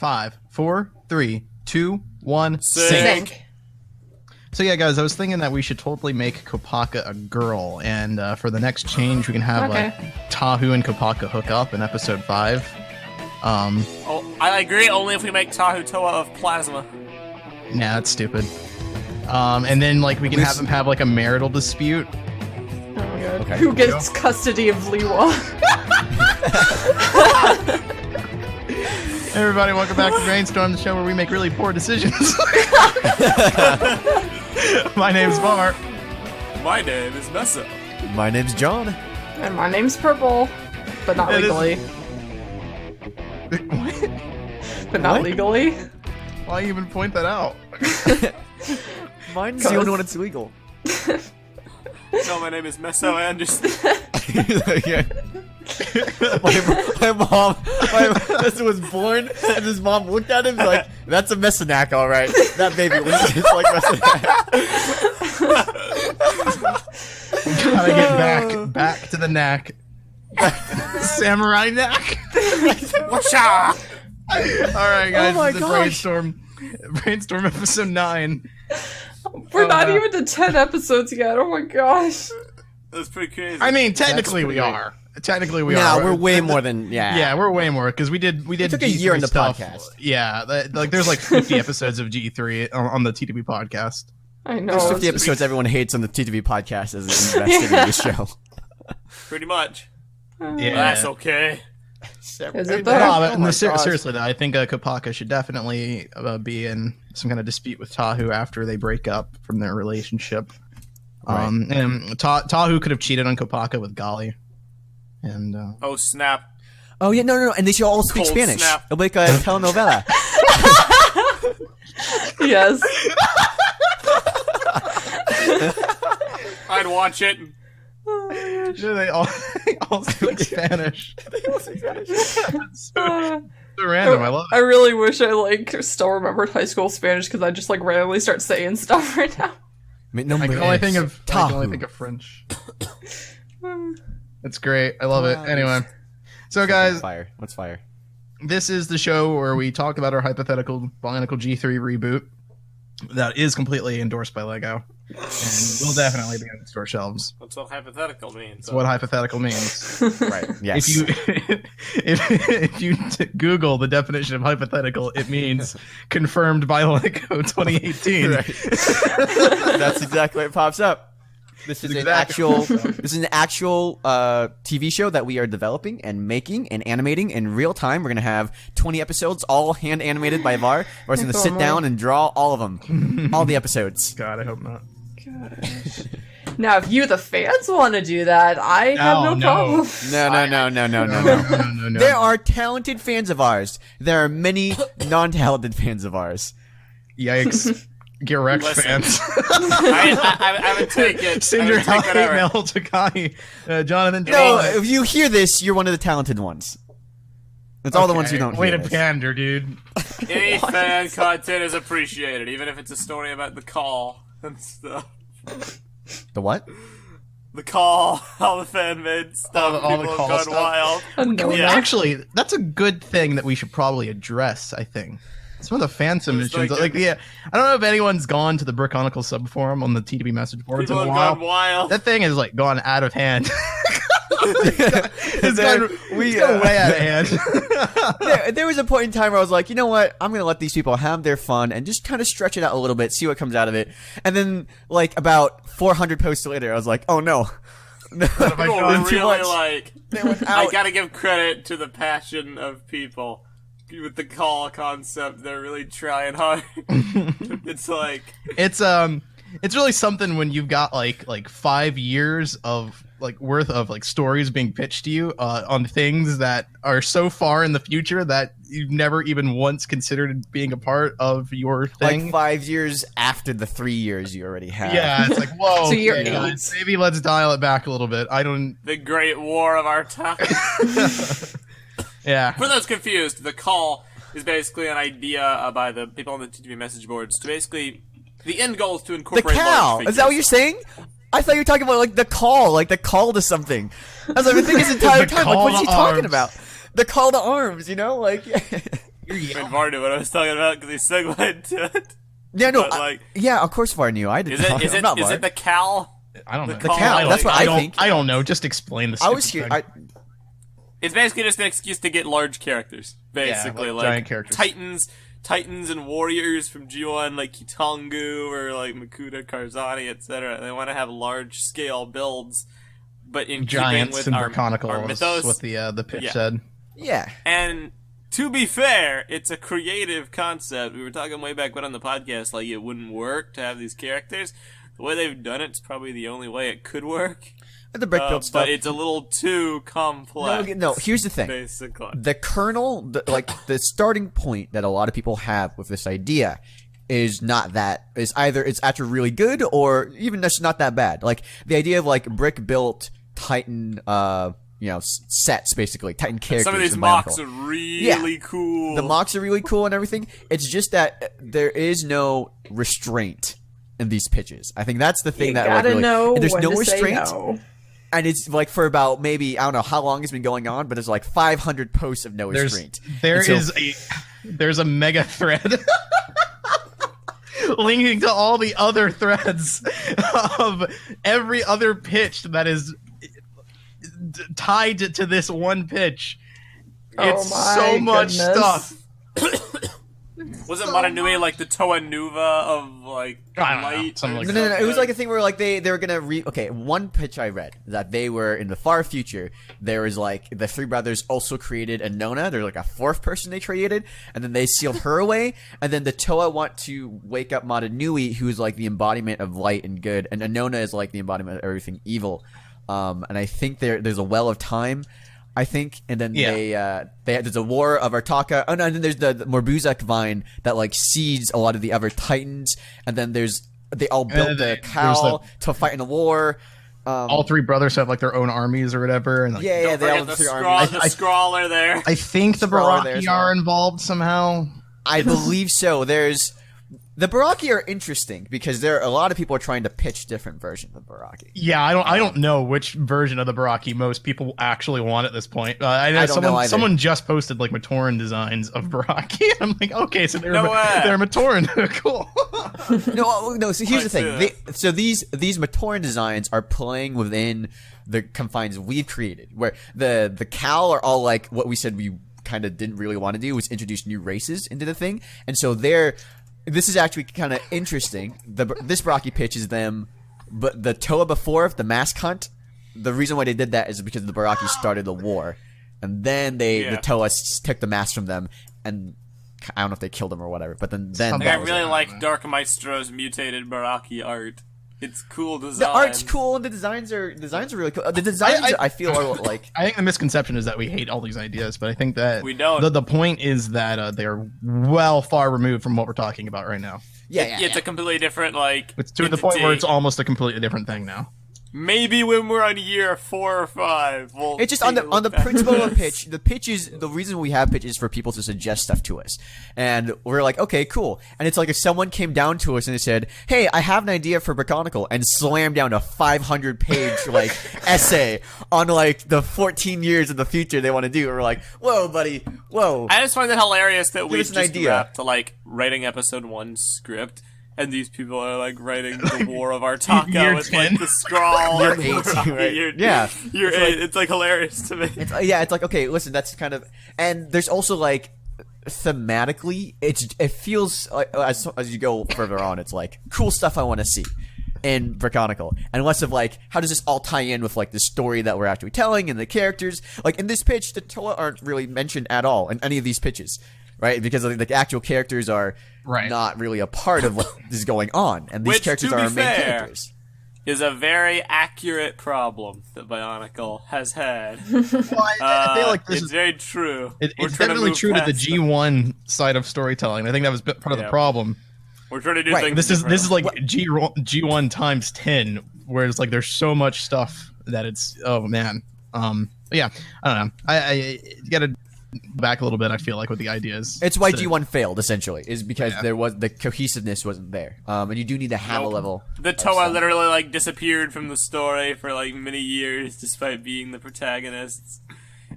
5, 4, 3, 2, 1, Sync. So yeah, guys, I was thinking that we should totally make Kopaka a girl, and for the next change, we can have like Tahu and Kopaka hook up in episode 5. Oh, I agree. Only if we make Tahu Toa of plasma. Nah, that's stupid. And then like we can have them have like a marital dispute. Oh my god. Okay. Who gets custody of Liwa? Hey everybody, welcome back to Brainstorm, the show where we make really poor decisions. My name's Bar. My name is Meso. My name's John. And my name's Prpl. But not legally. What? But not legally. Why even point that out? Mine's the only one that's legal. No, my name is Meso Anderson. my mom was born, and his mom looked at him like, "That's a Messinac, all right. That baby looks just like Messinac." Gotta get back to the knack. Samurai knack. Washa! Alright guys, Oh my this is Brainstorm episode 9. We're not even to 10 episodes yet. Oh my gosh. That's pretty crazy. I mean, technically we pretty are. Technically we No, are. we're way more than Yeah, we're way more because we did. It took a G3 year in the stuff. podcast. Yeah, like there's like 50 episodes of G3 on the TTV podcast. I know. There's 50 episodes everyone hates on the TTV podcast as invested in this show. Pretty much. Yeah, That's okay. Is it though? No, but Oh my seriously though, I think Kopaka should definitely be in some kind of dispute with Tahu after they break up from their relationship. Right. And Tahu could have cheated on Kopaka with Gali. And Oh, snap. Oh yeah, no, and they should all speak Cold Spanish. snap. It'll be like a telenovela. Yes. I'd watch it. they all speak Spanish. It's so random. I love it. I really wish I still remembered high school Spanish because I just randomly start saying stuff right now. I can only think of French. It's great. I love it. Anyway, so guys, What's fire? This is the show where we talk about our hypothetical BIONICLE G3 reboot that is completely endorsed by LEGO and will definitely be on the store shelves. That's what hypothetical means. That's what hypothetical means. Right. Yes. If you Google the definition of hypothetical, it means confirmed by LEGO 2018. Right. That's exactly what pops up. This is an actual TV show that we are developing and making and animating in real time. We're gonna have 20 episodes, all hand animated by Var. We're just gonna sit down and draw all of them, all the episodes. God, I hope not. Gosh. Now, if you, the fans, want to do that, I have no problem. No. There are talented fans of ours. There are many non-talented fans of ours. Yikes. Get wrecked, fans. I would take it. Send your hate mail to Kai. Jonathan. No, if you hear this, you're one of the talented ones. It's all the ones who don't Way hear to this. pander, dude. Any fan content is appreciated, even if it's a story about the call and stuff. The what? The call, all the fan made stuff, all the people call have gone stuff. wild. No. Yeah. Actually, that's a good thing that we should probably address, I think. Some of the fan submissions, I don't know if anyone's gone to the Brickonicle subforum on the TTB message boards People in a have while. gone wild. That thing has gone out of hand. It's gone way out of hand. There was a point in time where I was like, you know what? I'm gonna let these people have their fun and just kind of stretch it out a little bit, see what comes out of it. And then, about 400 posts later, I was like, oh no. People were Too really much. I gotta give credit to the passion of people. With the call concept, they're really trying hard. It's it's really something when you've got like 5 years of worth of stories being pitched to you on things that are so far in the future that you've never even once considered being a part of your thing. 5 years after the 3 years you already have. Yeah, it's whoa. So you're okay, eight. maybe let's dial it back a little bit. The Great War of our time. Yeah. For those confused, the call is basically an idea by the people on the TTV message boards to basically... The end goal is to The incorporate cow! large Is that what you're saying? I thought you were talking about the call to something. I was like, I think this entire time, what is he talking about? The call to arms, And Var knew what I was talking about because he segued into it. Yeah, no, But, yeah, of course Var knew. I did. Is it the cow? I don't know. The cow, that's what I think. I don't know. Just explain the. I was stupid here. thing. It's basically just an excuse to get large characters. Basically, like like giant characters. Titans and warriors from G1, like Kitangu or like Makuta, Karzani, etc. They want to have large scale builds, but in Giants keeping and with Brickonicle our was mythos. what the pitch said. Yeah. And to be fair, it's a creative concept. We were talking way back when on the podcast, like it wouldn't work to have these characters. The way they've done it's probably the only way it could work. The brick build stuff. But it's a little too complex. No, here's the thing. Basically. The kernel, the starting point that a lot of people have with this idea is not that. Is either it's actually really good or even just not that bad. Like, the idea of, like, brick built Titan, sets, basically. Titan characters. Some of these in mocks Bionicle. are really cool. The mocks are really cool and everything. It's just that there is no restraint in these pitches. I think that's the thing that gotta really, know there's when no to restraint. say no. And it's like for about maybe, I don't know how long it's been going on, but it's like 500 posts of no restraint. There's a mega thread linking to all the other threads of every other pitch that is tied to this one pitch. It's so much stuff. Wasn't Maranui like the Toa Nuva of like light? Something like No. It was like a thing where like they were gonna one pitch I read that they were in the far future. There was like the three brothers also created a Nona. They're like a fourth person they created, and then they sealed her away. And then the Toa want to wake up Maranui, who is like the embodiment of light and good, and Nona is like the embodiment of everything evil. And I think there's a well of time. I think, and then there's a war of Artaka. Oh no, and then there's the Morbuzak vine that like seeds a lot of the other Titans, and then they all built the cow to fight in a war. All three brothers have like their own armies or whatever. And, like, they all have the three armies. The Skrull are there. I think the Skrull there Barraki as well. are involved somehow. I believe so. The Barraki are interesting because a lot of people are trying to pitch different versions of Barraki. Yeah, I don't know which version of the Barraki most people actually want at this point. I know don't know either. someone just posted like Matoran designs of Barraki. I'm like, okay, so they're No way. they're Matoran. Cool. No. So here's the thing. These Matoran designs are playing within the confines we've created, where the Cal are all like what we said we kind of didn't really want to do was introduce new races into the thing, and so this is actually kind of interesting. This Barraki pitch is them, but the Toa before, the mask hunt, the reason why they did that is because the Barraki started the war. And then the Toa took the mask from them, and I don't know if they killed them or whatever, but then I really like Dark Maestro's mutated Barraki art. It's cool design. The art's cool, and the designs are really cool. The designs I feel are like. I think the misconception is that we hate all these ideas, but I think that we don't. The point is that they're far removed from what we're talking about right now. Yeah. It's a completely different It's to the point where it's almost a completely different thing now. Maybe when we're on year 4 or 5, we'll. It's just on the principle of pitch. The pitch is the reason we have pitch is for people to suggest stuff to us, and we're like, okay, cool. And it's like if someone came down to us and they said, "Hey, I have an idea for Brickonicle," and slammed down a 500-page like essay on like the 14 years in the future they want to do, we're like, whoa, buddy, whoa. I just find it hilarious that we us an just idea. wrapped to like writing episode 1 script. And these people are like writing the War of Artaka Year with 10. like the Skrull. Year 8, right? Yeah. Year 8. It's like hilarious to me. It's like, okay, listen, that's kind of, and there's also like thematically, it feels like as you go further on, it's like cool stuff I want to see in Brickonicle, and less of like how does this all tie in with like the story that we're actually telling and the characters. Like in this pitch, the Toa aren't really mentioned at all in any of these pitches, right? Because the actual characters are not really a part of what is going on, and these characters are our main characters. Is a very accurate problem that Bionicle has had. Well, I feel like it's very true. It's definitely true to the G1 side of storytelling. I think that was part of the problem. We're trying to do things. This is like G1 times 10, where it's like there's so much stuff that it's man. Yeah, I don't know. I gotta back a little bit. I feel like with the ideas. It's why G1 failed essentially, is because there was the cohesiveness wasn't there, and you do need to have a level. The Toa literally like disappeared from the story for like many years, despite being the protagonists.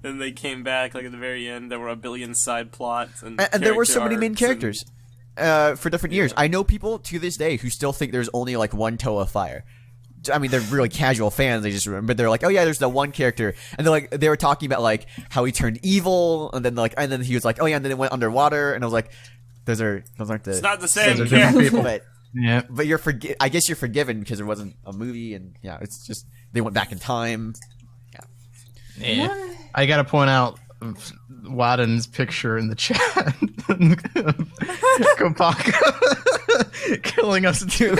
then they came back like at the very end. There were a billion side plots, and there were so many main arcs characters for different years. I know people to this day who still think there's only like one Toe of Fire. I mean, they're really casual fans. They just remember. But they're like, oh yeah, there's that one character, and they were talking about like how he turned evil, and then he was like, oh yeah, and then it went underwater, and I was like, those aren't the. It's not the same Those are different character. people. But Yeah. but I guess you're forgiven because there wasn't a movie, and yeah, it's just they went back in time. Yeah. I gotta point out Wadden's picture in the chat. Kopaka killing us too.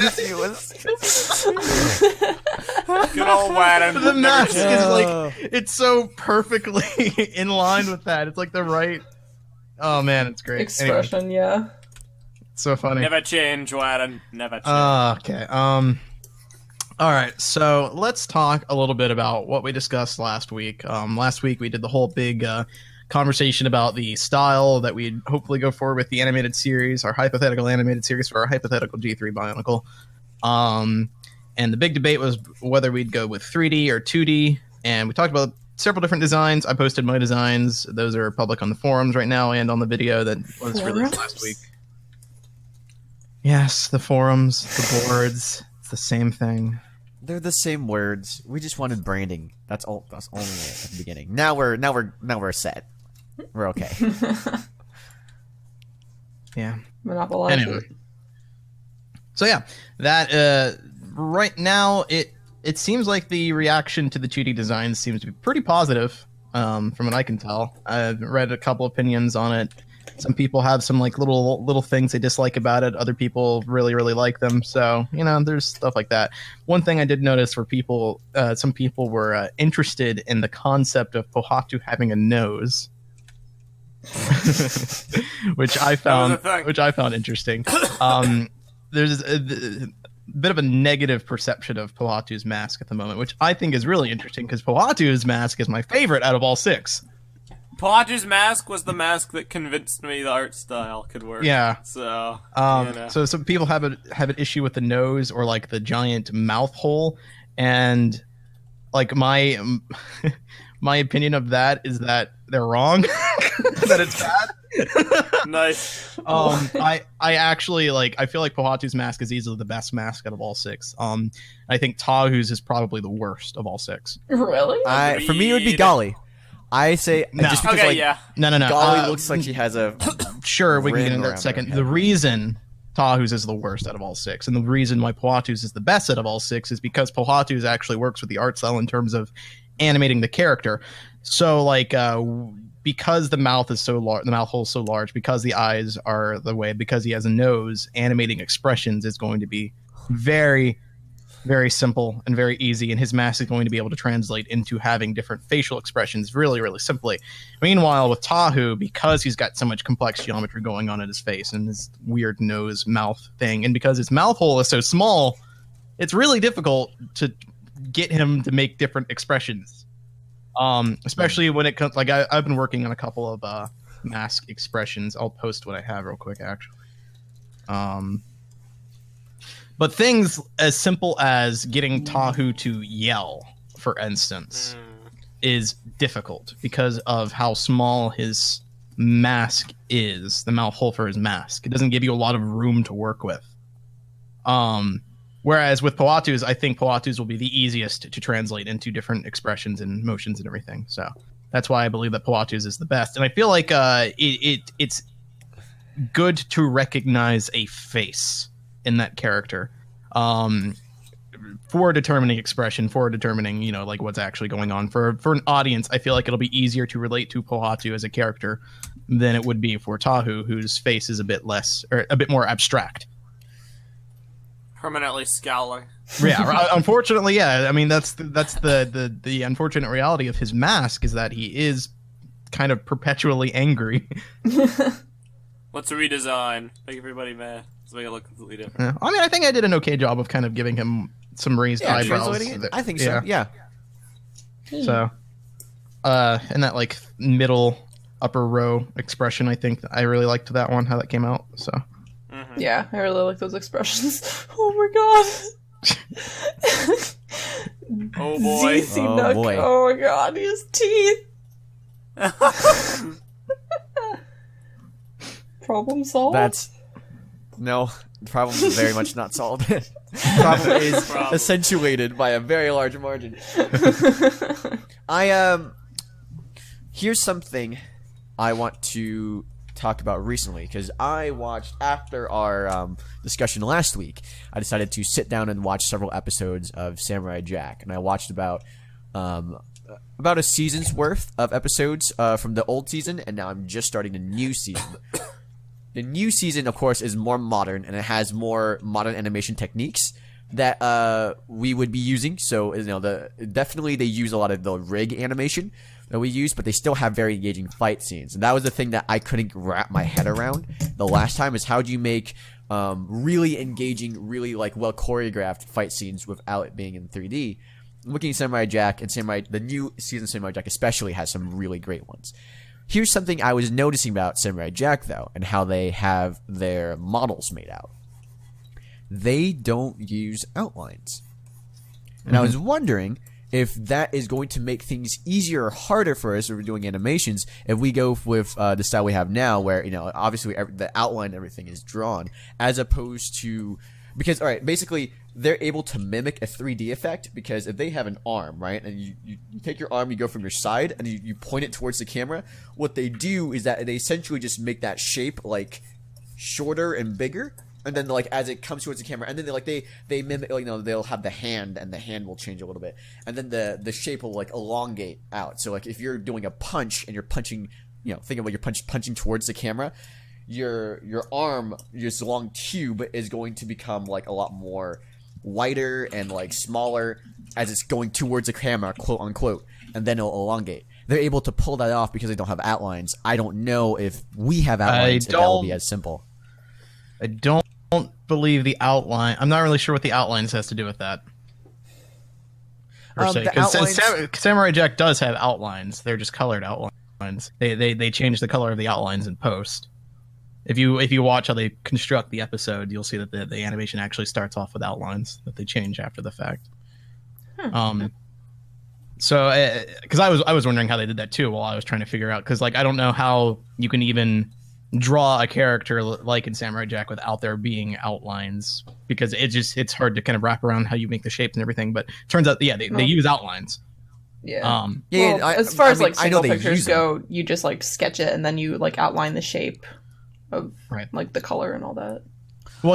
Good old Wadden. The mask is Oh. like, it's so perfectly in line with that. It's like the right. Oh man, it's great. Anyway, Expression, yeah. it's so funny. Never change, Wadden. Never change. Okay. All right. So let's talk a little bit about what we discussed last week. Last week we did the whole big conversation about the style that we'd hopefully go forward with the animated series, our hypothetical animated series for our hypothetical G3 Bionicle. And the big debate was whether we'd go with 3D or 2D. And we talked about several different designs. I posted my designs. Those are public on the forums right now and on the video that was released last week. Yes, the forums, the boards. It's the same thing. They're the same words. We just wanted branding. That's all. That's only it at the beginning. Now we're set. We're okay. Yeah. Monopolize Anyway. it. So yeah, that right now it seems like the reaction to the 2D design seems to be pretty positive, from what I can tell. I've read a couple opinions on it. Some people have some like little things they dislike about it. Other people really like them. So there's stuff like that. One thing I did notice were some people were interested in the concept of Pohatu having a nose. which I found interesting. There's a bit of a negative perception of Pohatu's mask at the moment, which I think is really interesting because Pohatu's mask is my favorite out of all 6. Podge's mask was the mask that convinced me the art style could work. Yeah. So, So some people have an issue with the nose or like the giant mouth hole, and like my opinion of that is that they're wrong, that it's bad. Nice. I actually I feel like Pohatu's mask is easily the best mask out of all 6. I think Tahu's is probably the worst of all 6. Really? For me, it would be Golly. I say No. just because Okay, like yeah. No. Golly looks like she has a. Sure, we can get ring into that around second. her head. The reason Tahu's is the worst out of all 6, and the reason why Pohatu's is the best out of all 6 is because Pohatu's actually works with the art style in terms of animating the character. So because the mouth is so large, the mouth hole is so large, because the eyes are the way, because he has a nose, animating expressions is going to be very, very simple and very easy, and his mask is going to be able to translate into having different facial expressions really simply. Meanwhile, with Tahu, because he's got so much complex geometry going on in his face and his weird nose mouth thing, and because his mouth hole is so small, it's really difficult to get him to make different expressions. Especially when it comes, I've been working on a couple of mask expressions. I'll post what I have real quick, actually. But things as simple as getting Tahu to yell, for instance, is difficult because of how small his mask is, the mouth hole for his mask. It doesn't give you a lot of room to work with. Whereas with Pohatu's, I think Pohatu's will be the easiest to translate into different expressions and motions and everything. So that's why I believe that Pohatu's is the best. And I feel like it's good to recognize a face in that character, for determining expression, for determining what's actually going on. For an audience, I feel like it'll be easier to relate to Pohatu as a character than it would be for Tahu, whose face is a bit more abstract. Permanently scowling. Yeah, unfortunately, yeah. I mean, that's the unfortunate reality of his mask is that he is kind of perpetually angry. Let's redesign. Make everybody mad. Let's make it look completely different. Yeah. I mean, I think I did an okay job of kind of giving him some raised eyebrows. Translating it? I think so. Yeah. So, and that middle upper row expression, I think I really liked that one, how that came out. So. Yeah, I really like those expressions. Oh my god. Oh boy. ZZ Nook. boy. Oh my god, his teeth. Problem solved? No, the problem is very much not solved. The problem is accentuated by a very large margin. Here's something I want to talk about recently, because I watched, after our discussion last week, I decided to sit down and watch several episodes of Samurai Jack, and I watched about a season's worth of episodes from the old season, and now I'm just starting the new season. The new season, of course, is more modern, and it has more modern animation techniques that we would be using. So, definitely they use a lot of the rig animation that we use, but they still have very engaging fight scenes. And that was the thing that I couldn't wrap my head around the last time, is how do you make really engaging, really well choreographed fight scenes without it being in 3D. Looking at Samurai Jack, and the new season of Samurai Jack especially has some really great ones. Here's something I was noticing about Samurai Jack, though, and how they have their models made out. They don't use outlines. And I was wondering if that is going to make things easier or harder for us if we're doing animations, if we go with the style we have now, where, obviously the outline and everything is drawn, as opposed to... Because, all right, basically, they're able to mimic a 3D effect, because if they have an arm, right, and you take your arm, you go from your side, and you point it towards the camera, what they do is that they essentially just make that shape, shorter and bigger, and then, as it comes towards the camera, and then they mimic, they'll have the hand, and the hand will change a little bit, and then the shape will, elongate out. So, if you're doing a punch, and you're punching, think of you're punching towards the camera, your arm, this long tube, is going to become a lot more wider and smaller as it's going towards the camera, quote unquote, and then it'll elongate. They're able to pull that off because they don't have outlines. I don't know if we have outlines, if that will be as simple. I don't believe the outline. I'm not really sure what the outlines has to do with that. Because Samurai Jack does have outlines. They're just colored outlines. They change the color of the outlines in post. If you watch how they construct the episode, you'll see that the animation actually starts off with outlines that they change after the fact. So, because I was wondering how they did that too while I was trying to figure out, because I don't know how you can even draw a character like in Samurai Jack without there being outlines, because it's hard to kind of wrap around how you make the shapes and everything. But it turns out, they use outlines. Yeah. As far as single pictures go, you just sketch it and then you outline the shape of the color and all that. Well,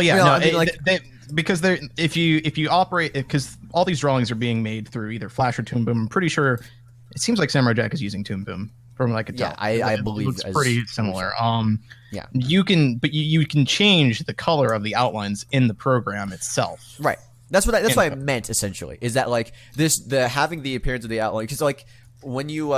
because if you operate, because all these drawings are being made through either Flash or Toon Boom. I'm pretty sure it seems like Samurai Jack is using Toon Boom from what I could tell. Yeah, I believe it's pretty similar. You can change the color of the outlines in the program itself. Right. That's what I meant essentially. Is that having the appearance of the outline, because when you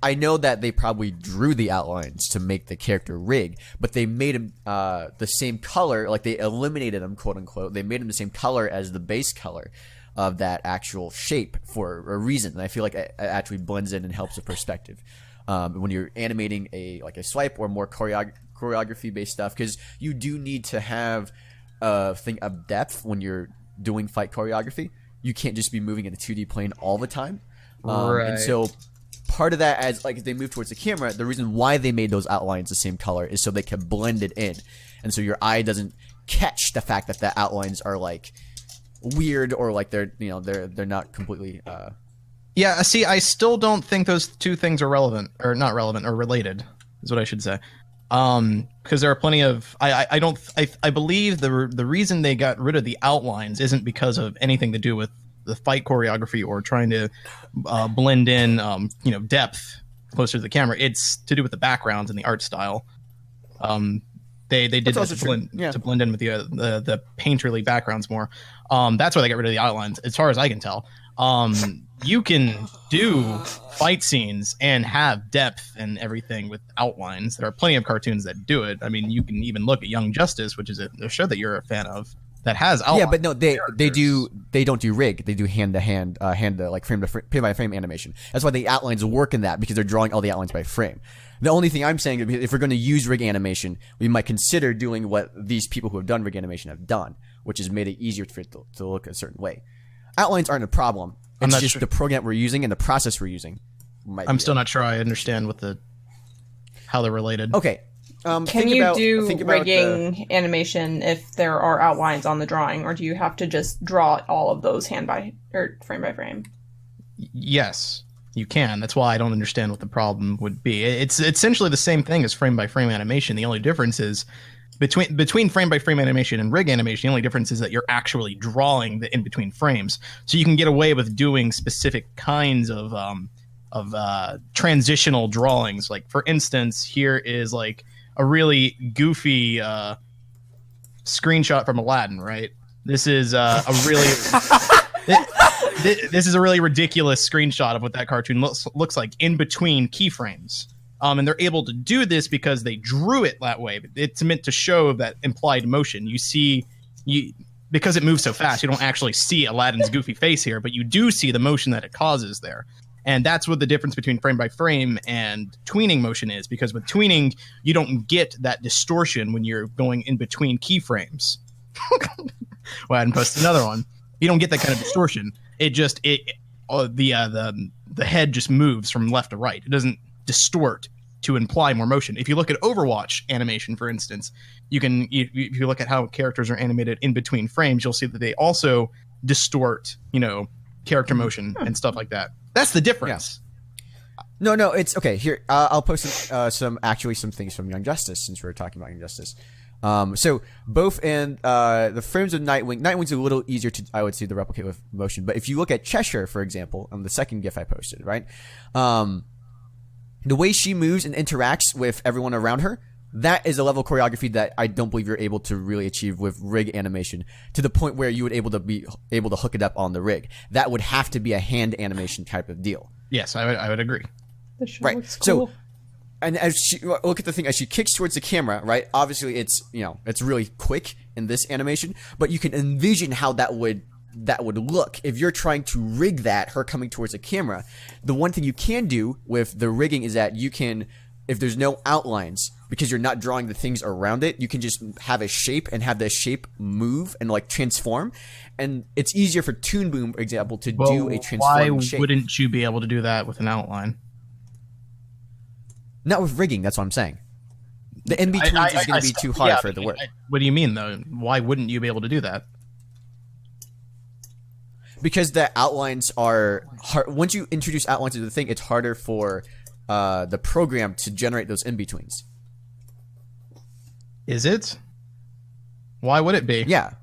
I know that they probably drew the outlines to make the character rig, but they made him the same color, they eliminated him, quote unquote. They made him the same color as the base color of that actual shape for a reason. And I feel like it actually blends in and helps the perspective when you're animating a swipe or more choreography based stuff, because you do need to have a thing of depth when you're doing fight choreography. You can't just be moving in a 2D plane all the time. Right. And so part of that, as they move towards the camera, the reason why they made those outlines the same color is so they can blend it in, and so your eye doesn't catch the fact that the outlines are weird, or they're not completely Yeah, see, I still don't think those two things are relevant, or not relevant, or related, is what I should say. Because there are plenty of I believe the reason they got rid of the outlines isn't because of anything to do with the fight choreography or trying to blend in depth closer to the camera. It's to do with the backgrounds and the art style. They did that to blend in with the painterly backgrounds more. That's why they got rid of the outlines, as far as I can tell. You can do fight scenes and have depth and everything with outlines. There are plenty of cartoons that do it. I mean, you can even look at Young Justice, which is a show that you're a fan of, that has outlines. Yeah, but no, they don't do rig. They do hand to hand, frame by frame animation. That's why the outlines work in that, because they're drawing all the outlines by frame. The only thing I'm saying is, if we're going to use rig animation, we might consider doing what these people who have done rig animation have done, which has made it easier for it to look a certain way. Outlines aren't a problem. It's just the program we're using and the process we're using. I'm still not sure I understand how they're related. Okay. Can you do rigging animation if there are outlines on the drawing, or do you have to just draw all of those frame by frame? Yes, you can. That's why I don't understand what the problem would be. It's essentially the same thing as frame by frame animation. The only difference is between frame by frame animation and rig animation. The only difference is that you're actually drawing the in between frames, so you can get away with doing specific kinds of transitional drawings. Like for instance, here is like a really goofy screenshot from Aladdin, right? This is a really this is a really ridiculous screenshot of what that cartoon looks like in between keyframes. And they're able to do this because they drew it that way. It's meant to show that implied motion. Because it moves so fast, you don't actually see Aladdin's goofy face here, but you do see the motion that it causes there. And that's what the difference between frame by frame and tweening motion is, because with tweening, you don't get that distortion when you're going in between keyframes. Well, I hadn't posted another one. You don't get that kind of distortion. The head just moves from left to right. It doesn't distort to imply more motion. If you look at Overwatch animation, for instance, if you look at how characters are animated in between frames, you'll see that they also distort, character motion and stuff like that. That's the difference. Yeah. No, it's okay. Here, I'll post some things from Young Justice, since we're talking about Young Justice. So both in the frames of Nightwing's a little easier I would say, to replicate with motion. But if you look at Cheshire, for example, on the second GIF I posted, right, the way she moves and interacts with everyone around her, that is a level of choreography that I don't believe you're able to really achieve with rig animation, to the point where you would be able to hook it up on the rig. That would have to be a hand animation type of deal. Yes, I would agree. Right. Looks cool. So, and as she look at the thing as she kicks towards the camera, right? Obviously, it's really quick in this animation, but you can envision how that would look if you're trying to rig her coming towards the camera. The one thing you can do with the rigging is that you can, if there's no outlines, because you're not drawing the things around it, you can just have a shape and have the shape move and like transform. And it's easier for Toon Boom, for example, to do a transformed shape. Why wouldn't you be able to do that with an outline? Not with rigging, that's what I'm saying. The in-betweens is going to be too hard for it to work. What do you mean, though? Why wouldn't you be able to do that? Because the outlines are hard. Once you introduce outlines into the thing, it's harder for the program to generate those in-betweens. Is it? Why would it be? Yeah.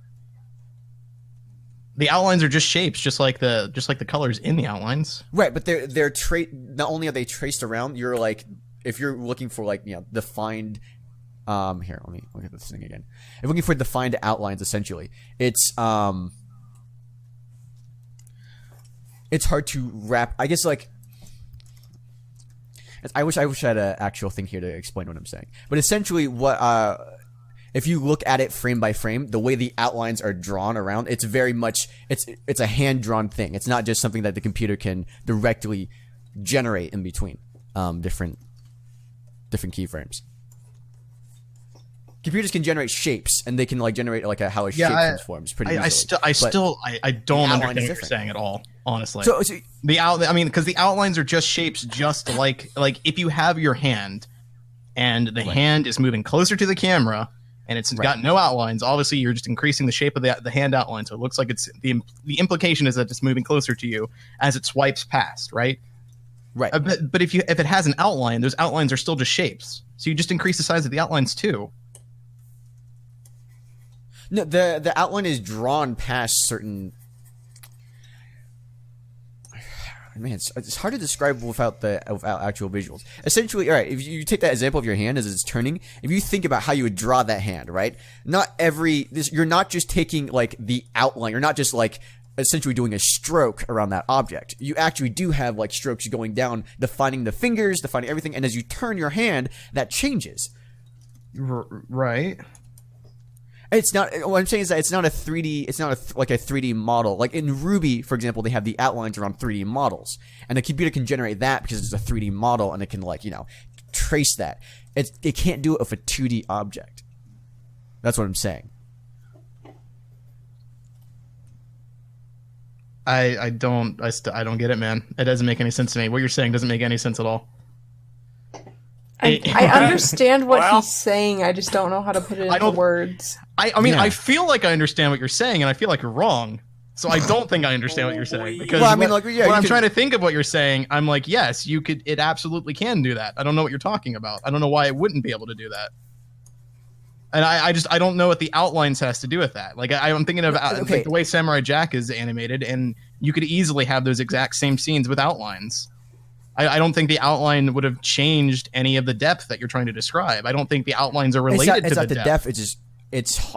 The outlines are just shapes, just like the colors in the outlines. Right, but they're not only are they traced around, you're like, if you're looking for defined here, let me look at this thing again. If you're looking for defined outlines, essentially, it's hard to wrap. I guess I wish I had an actual thing here to explain what I'm saying. But essentially, if you look at it frame by frame, the way the outlines are drawn around, it's very much it's a hand drawn thing. It's not just something that the computer can directly generate in between different keyframes. Computers can generate shapes, and they can generate how a shape transforms pretty easily. I don't understand what you're saying at all, honestly. So because the outlines are just shapes, just like if you have your hand, and the hand is moving closer to the camera, and it's got no outlines. Obviously, you're just increasing the shape of the hand outline, so it looks like it's the implication is that it's moving closer to you as it swipes past, right? Right. But if it has an outline, those outlines are still just shapes, so you just increase the size of the outlines too. No, the outline is drawn past certain. Man, it's hard to describe without actual visuals. Essentially, all right, if you take that example of your hand as it's turning, if you think about how you would draw that hand, right? You're not just taking the outline. You're not just essentially doing a stroke around that object. You actually do have strokes going down, defining the fingers, defining everything, and as you turn your hand, that changes. Right. It's not. What I'm saying is that it's not a 3D. It's not a 3D model. Like in Ruby, for example, they have the outlines around 3D models, and the computer can generate that because it's a 3D model, and it can trace that. It can't do it with a 2D object. That's what I'm saying. I don't get it, man. It doesn't make any sense to me. What you're saying doesn't make any sense at all. I understand what he's saying. I just don't know how to put it into words. I mean, I feel like I understand what you're saying, and I feel like you're wrong. So I don't think I understand what you're saying. Because when I'm trying to think of what you're saying, I'm like, yes, you could. It absolutely can do that. I don't know what you're talking about. I don't know why it wouldn't be able to do that. And I don't know what the outlines has to do with that. Like I'm thinking of like the way Samurai Jack is animated, and you could easily have those exact same scenes with outlines. I don't think the outline would have changed any of the depth that you're trying to describe. I don't think the outlines are related to the depth. It's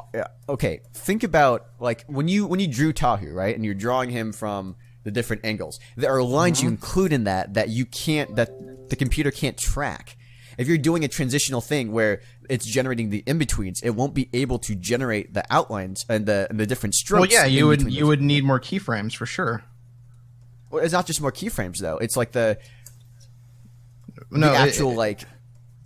okay. Think about like when you drew Tahu, right, and you're drawing him from the different angles. There are lines you include in that you can't, that the computer can't track. If you're doing a transitional thing where it's generating the in-betweens, it won't be able to generate the outlines and the different strokes. Well, yeah, you would need more keyframes for sure. Well, it's not just more keyframes though. It's like the actual like.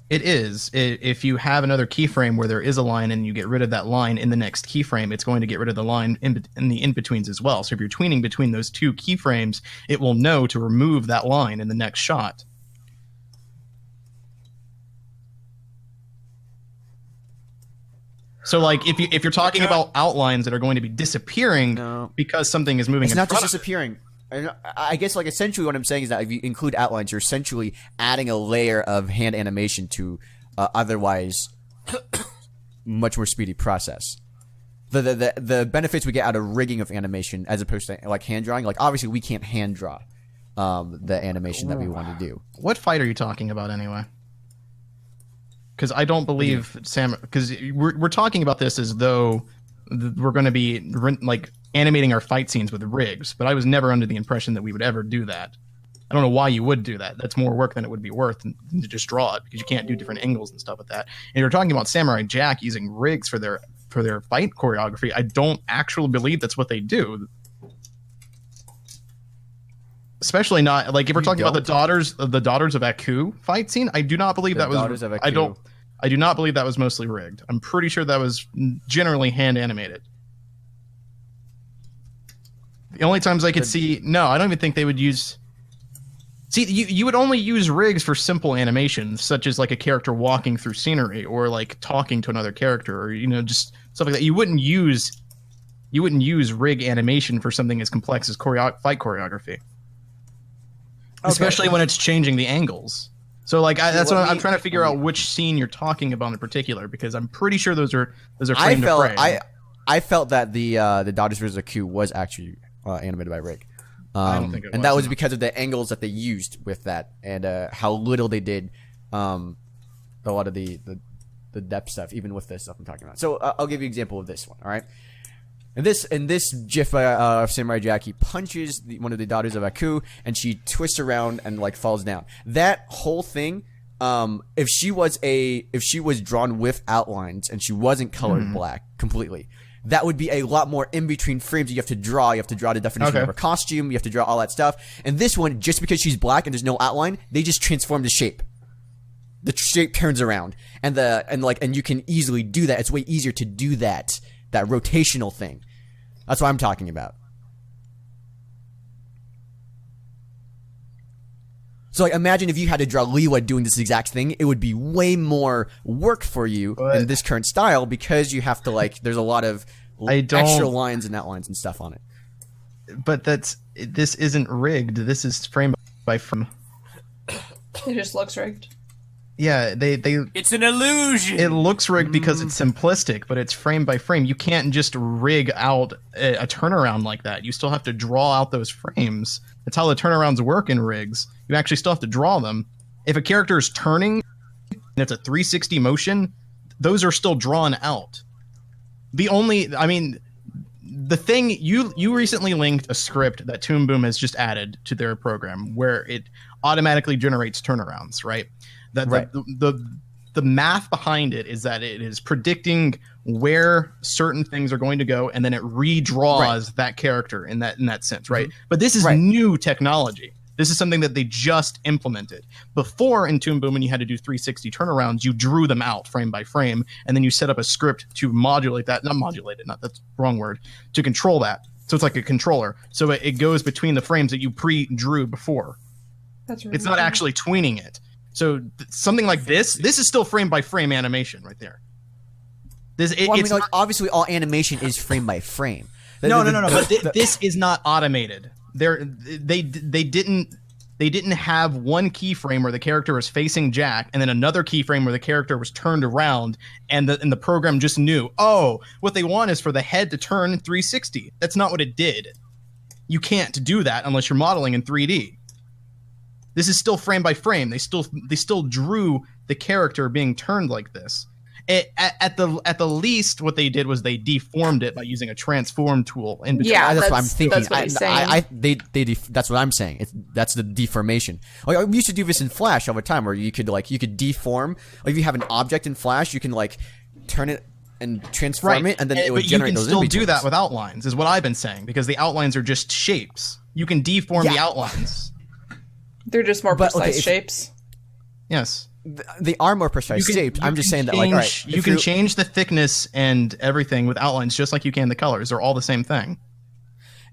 It is. If you have another keyframe where there is a line and you get rid of that line in the next keyframe, it's going to get rid of the line in the in-betweens as well. So if you're tweening between those two keyframes, it will know to remove that line in the next shot. So like if you're talking about outlines that are going to be disappearing because something is moving, it's not just disappearing. I guess like essentially what I'm saying is that if you include outlines, you're essentially adding a layer of hand animation to otherwise much more speedy process. The benefits we get out of rigging of animation as opposed to like hand drawing, like obviously we can't hand draw the animation that we want to do. What fight are you talking about anyway? Because I don't believe because we're talking about this as though we're going to be like animating our fight scenes with rigs, but I was never under the impression that we would ever do that. I don't know why you would do that. That's more work than it would be worth to just draw it, because you can't do different angles and stuff with that. And you're talking about Samurai Jack using rigs for their fight choreography. I don't actually believe that's what they do. Especially not like if we're talking about the daughters of Aku fight scene. I do not believe that was. I do not believe that was mostly rigged. I'm pretty sure that was generally hand animated. The only times I could see, I don't even think they would use. See, you would only use rigs for simple animations, such as like a character walking through scenery or like talking to another character, or just stuff like that. You wouldn't use rig animation for something as complex as fight choreography. Especially when it's changing the angles. So like that's what I'm trying to figure out which scene you're talking about in particular, because I'm pretty sure those are frame to frame. I felt that the Daughters vs. Q was actually animated by rig. I don't think it was. And that was because of the angles that they used with that and how little they did a lot of the depth stuff, even with this stuff I'm talking about. So I'll give you an example of this one, all right? In this GIF of Samurai Jack, he punches one of the daughters of Aku, and she twists around and like falls down. That whole thing, if she was drawn with outlines and she wasn't colored black completely, that would be a lot more in between frames. You have to draw the definition of her costume. You have to draw all that stuff. And this one, just because she's black and there's no outline, they just transform the shape. The shape turns around, and you can easily do that. It's way easier to do that rotational thing. That's what I'm talking about. So like imagine if you had to draw Liwa doing this exact thing, it would be way more work for you in this current style, because you have to like there's a lot of extra lines and outlines and stuff on it. But this isn't rigged. This is frame by frame. It just looks rigged. Yeah, it's an illusion. It looks rigged because it's simplistic, but it's frame by frame. You can't just rig out a turnaround like that. You still have to draw out those frames. That's how the turnarounds work in rigs. You actually still have to draw them. If a character is turning and it's a 360 motion, those are still drawn out. The thing you recently linked a script that Toon Boom has just added to their program where it automatically generates turnarounds, right? The math behind it is that it is predicting where certain things are going to go, and then it redraws that character in that sense, right? But this is new technology. This is something that they just implemented. Before in Toon Boom, when you had to do 360 turnarounds, you drew them out frame by frame, and then you set up a script to modulate that. Not modulate it, not that's the wrong word. To control that. So it's like a controller. So it goes between the frames that you pre-drew before. That's really It's not cool. actually tweening it. So something like this is still frame by frame animation right there. Obviously all animation is frame by frame. No. But this is not automated. They didn't have one keyframe where the character was facing Jack, and then another keyframe where the character was turned around, and the program just knew, oh, what they want is for the head to turn 360. That's not what it did. You can't do that unless you're modeling in 3D. This is still frame by frame. They still drew the character being turned like this. At the least, what they did was they deformed it by using a transform tool in between. Yeah, that's what I'm thinking. That's what he's saying. That's what I'm saying. That's the deformation. Like, we used to do this in Flash all the time, where you could deform. Like, if you have an object in Flash, you can turn it and transform it, and then it would generate those. But you can still do that with outlines, is what I've been saying, because the outlines are just shapes. You can deform the outlines. They're just more precise shapes. Yes. They are more precise shapes. I'm just saying that, all right, you can change the thickness and everything with outlines just like you can the colors. They're all the same thing.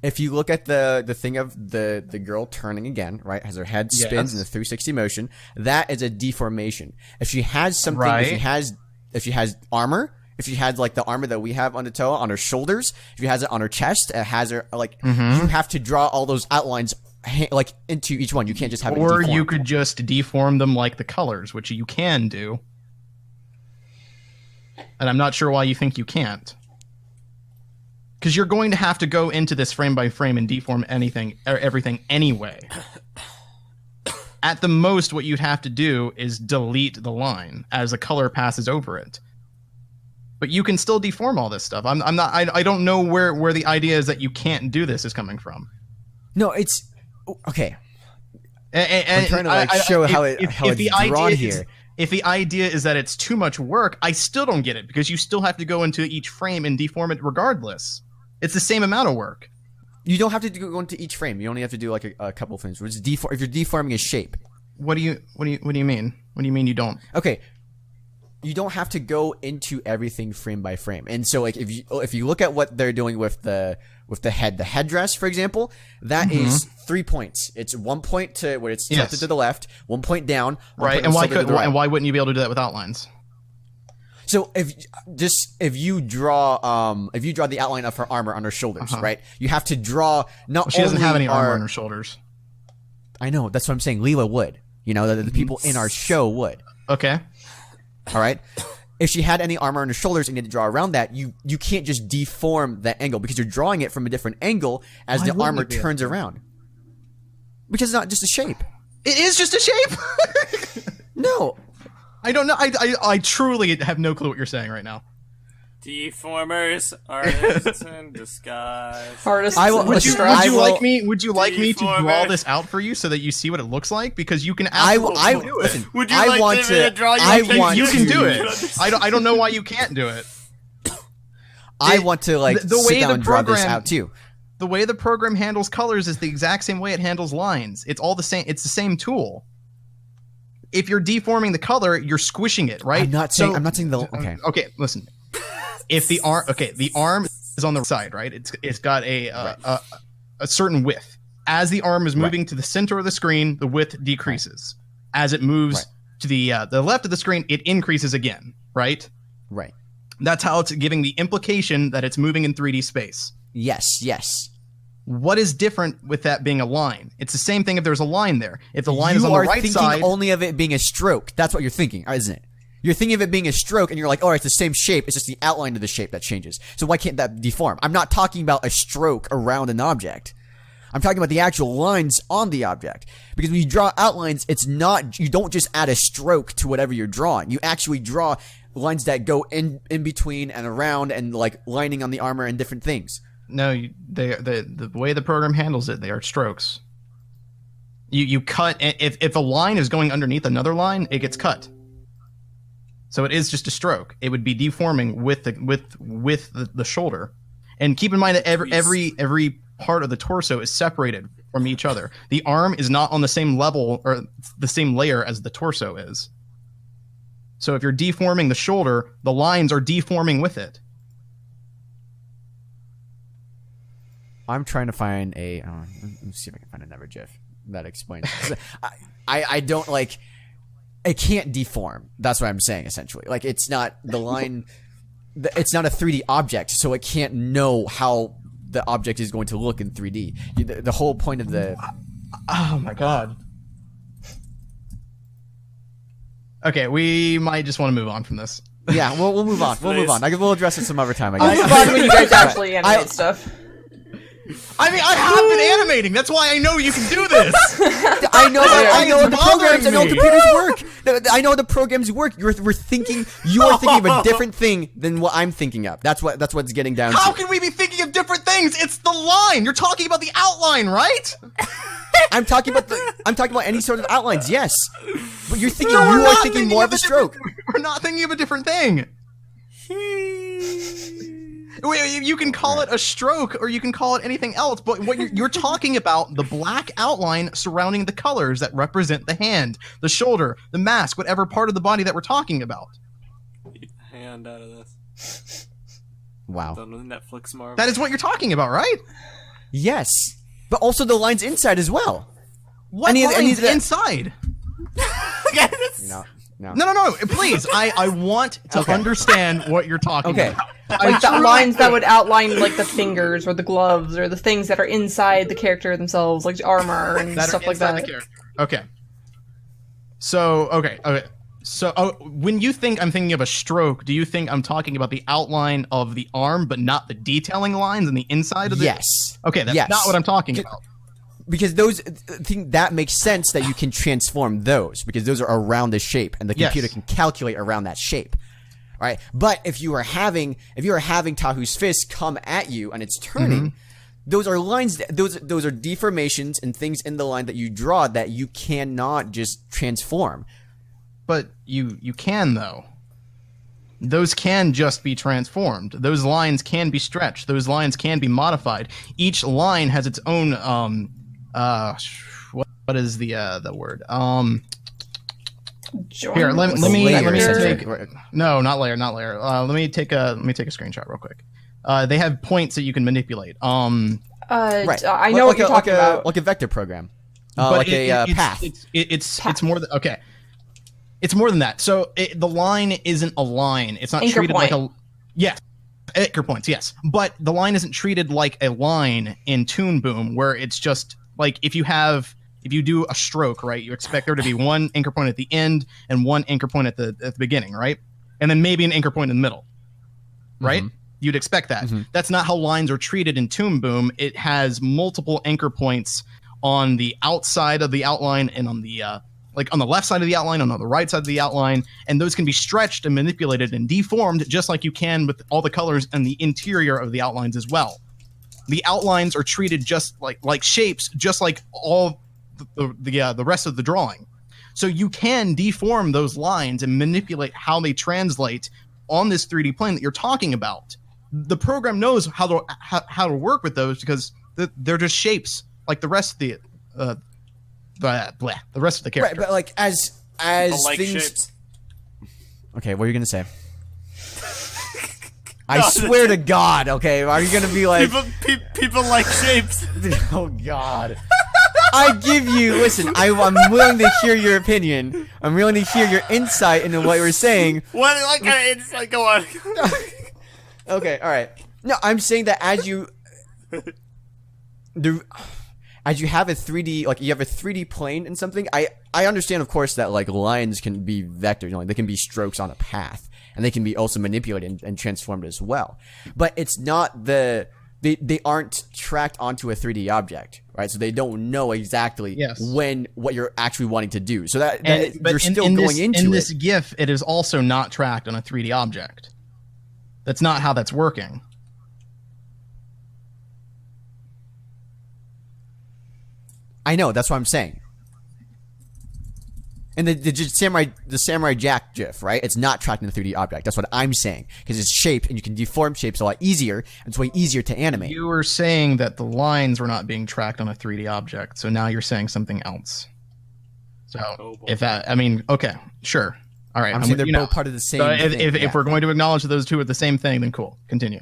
If you look at the thing of the girl turning again, right, as her head spins in the 360 motion, that is a deformation. If she has something, if she has armor, if she has the armor that we have on the toe, on her shoulders, if she has it on her chest, it has her you have to draw all those outlines into each one. You can't just have it deformed. You could just deform them like the colors, which you can do. And I'm not sure why you think you can't. Because you're going to have to go into this frame by frame and deform everything anyway. At the most, what you'd have to do is delete the line as the color passes over it. But you can still deform all this stuff. I don't know where the idea is that you can't do this is coming from. No, it's okay. And I'm trying to show how it's drawn here. If the idea is that it's too much work, I still don't get it, because you still have to go into each frame and deform it regardless. It's the same amount of work. You don't have to go into each frame. You only have to do a couple things. Which is if you're deforming a shape. What do you mean? What do you mean you don't? Okay. You don't have to go into everything frame by frame. And so if you look at what they're doing with the headdress, for example, that is 3 points. It's 1 point to where it's tilted to the left, 1 point down, right? And why wouldn't you be able to do that with outlines? So if you draw the outline of her armor on her shoulders, right? You have to draw she doesn't have any armor on her shoulders. I know, that's what I'm saying. Leela would. The people in our show would. Okay. All right. If she had any armor on her shoulders and you had to draw around that, you can't just deform that angle, because you're drawing it from a different angle as the armor turns around. Because it's not just a shape. It is just a shape. No. I don't know. I truly have no clue what you're saying right now. Deformers, artists in disguise. Would you like me to draw this out for you so that you see what it looks like? Because you can absolutely do it. Listen, would you like to draw you can do it. I don't know why you can't do it. I want to sit down and draw this out too. The way the program handles colors is the exact same way it handles lines. It's all the same. It's the same tool. If you're deforming the color, you're squishing it, right? I'm not saying okay. Okay, listen. If the arm is on the side, right? It's got a certain width. As the arm is moving to the center of the screen, the width decreases. As it moves to the left of the screen, it increases again, right? Right. That's how it's giving the implication that it's moving in 3D space. Yes. What is different with that being a line? It's the same thing if there's a line there. If the line is on the right side... You are thinking only of it being a stroke. That's what you're thinking, isn't it? You're thinking of it being a stroke, and you're like, oh, it's the same shape. It's just the outline of the shape that changes. So why can't that deform? I'm not talking about a stroke around an object. I'm talking about the actual lines on the object. Because when you draw outlines, you don't just add a stroke to whatever you're drawing. You actually draw lines that go in between and around and lining on the armor and different things. No, the way the program handles it, they are strokes. You cut, if a line is going underneath another line, it gets cut. So it is just a stroke. It would be deforming with the shoulder. And keep in mind that every part of the torso is separated from each other. The arm is not on the same level or the same layer as the torso is. So if you're deforming the shoulder, the lines are deforming with it. I'm trying to find a. Let me see if I can find another GIF that explains. I don't like. It can't deform. That's what I'm saying essentially. Like it's not the line. It's not a 3D object, so it can't know how the object is going to look in 3D. The whole point of the. Oh my god. Okay, we might just want to move on from this. Yeah, we'll move on. We'll move on. We'll address it some other time. I guess. We'll move on when you guys actually animate stuff. I mean, I have been animating. That's why I know you can do this. I know the programs. I know computers work. I know the programs work. You are thinking of a different thing than what I'm thinking of. That's what's getting down. How can we be thinking of different things? It's the line. You're talking about the outline, right? I'm talking about any sort of outlines. Yes, but you're thinking. No, you are thinking more of a stroke. We're not thinking of a different thing. You can call it a stroke, or you can call it anything else, but what you're talking about the black outline surrounding the colors that represent the hand, the shoulder, the mask, whatever part of the body that we're talking about. Get the hand out of this. Wow. The Netflix Marvel. That is what you're talking about, right? Yes, but also the lines inside as well. What lines inside? No, please. I want to understand what you're talking about. Like the lines that would outline like the fingers or the gloves or the things that are inside the character themselves, like armor and stuff like that. Okay. So, So, when you think I'm thinking of a stroke, do you think I'm talking about the outline of the arm, but not the detailing lines on the inside of the... Yes. Okay, that's not what I'm talking about. Because those, I think that makes sense that you can transform those, because those are around the shape, and the computer can calculate around that shape. All right, but if you are having Tahu's fist come at you and it's turning, those are lines. Those are deformations and things in the line that you draw that you cannot just transform. But you can though. Those can just be transformed. Those lines can be stretched. Those lines can be modified. Each line has its own what is the word? Here, let me take no, not layer. Let me take a screenshot real quick. They have points that you can manipulate. Right. I know what you're talking about. Like a vector program. But a path. It's more than It's more than that. So the line isn't a line. It's not treated like a anchor points. Yes, but the line isn't treated like a line in Toon Boom, where it's just like if you do a stroke, right? You expect there to be one anchor point at the end and one anchor point at the beginning, right? And then maybe an anchor point in the middle, right? You'd expect that. That's not how lines are treated in Toon Boom. It has multiple anchor points on the outside of the outline and on the like on the left side of the outline and on the right side of the outline, and those can be stretched and manipulated and deformed just like you can with all the colors and the interior of the outlines as well. The outlines are treated just like shapes, just like all the rest of the drawing. So you can deform those lines and manipulate how they translate on this 3D plane that you're talking about. The program knows how to work with those because they're just shapes like the rest of the rest of the character. Right, but like as like things. Shapes. Okay, what are you gonna say? I swear to God. Okay, are you gonna be like people like shapes? Oh God. I give you. Listen, I'm willing to hear your opinion. I'm willing to hear your insight into what you were saying. What? It's like go on. Okay, all right. No, I'm saying that as you have a 3D, like you have a 3D plane in something, I understand, of course, that like lines can be vectors, like they can be strokes on a path, and they can be also manipulated and transformed as well. But it's not they aren't tracked onto a 3D object, right? So they don't know exactly what you're actually wanting to do. So you're still going into it. In this GIF, it is also not tracked on a 3D object. That's not how that's working. I know, that's what I'm saying. And the Samurai Jack GIF, right? It's not tracked in a 3D object. That's what I'm saying. Because it's shaped, and you can deform shapes a lot easier, and it's way easier to animate. You were saying that the lines were not being tracked on a 3D object, so now you're saying something else. So, okay, sure. All right. I'm saying they're both part of the same thing. If we're going to acknowledge that those two are the same thing, then cool. Continue.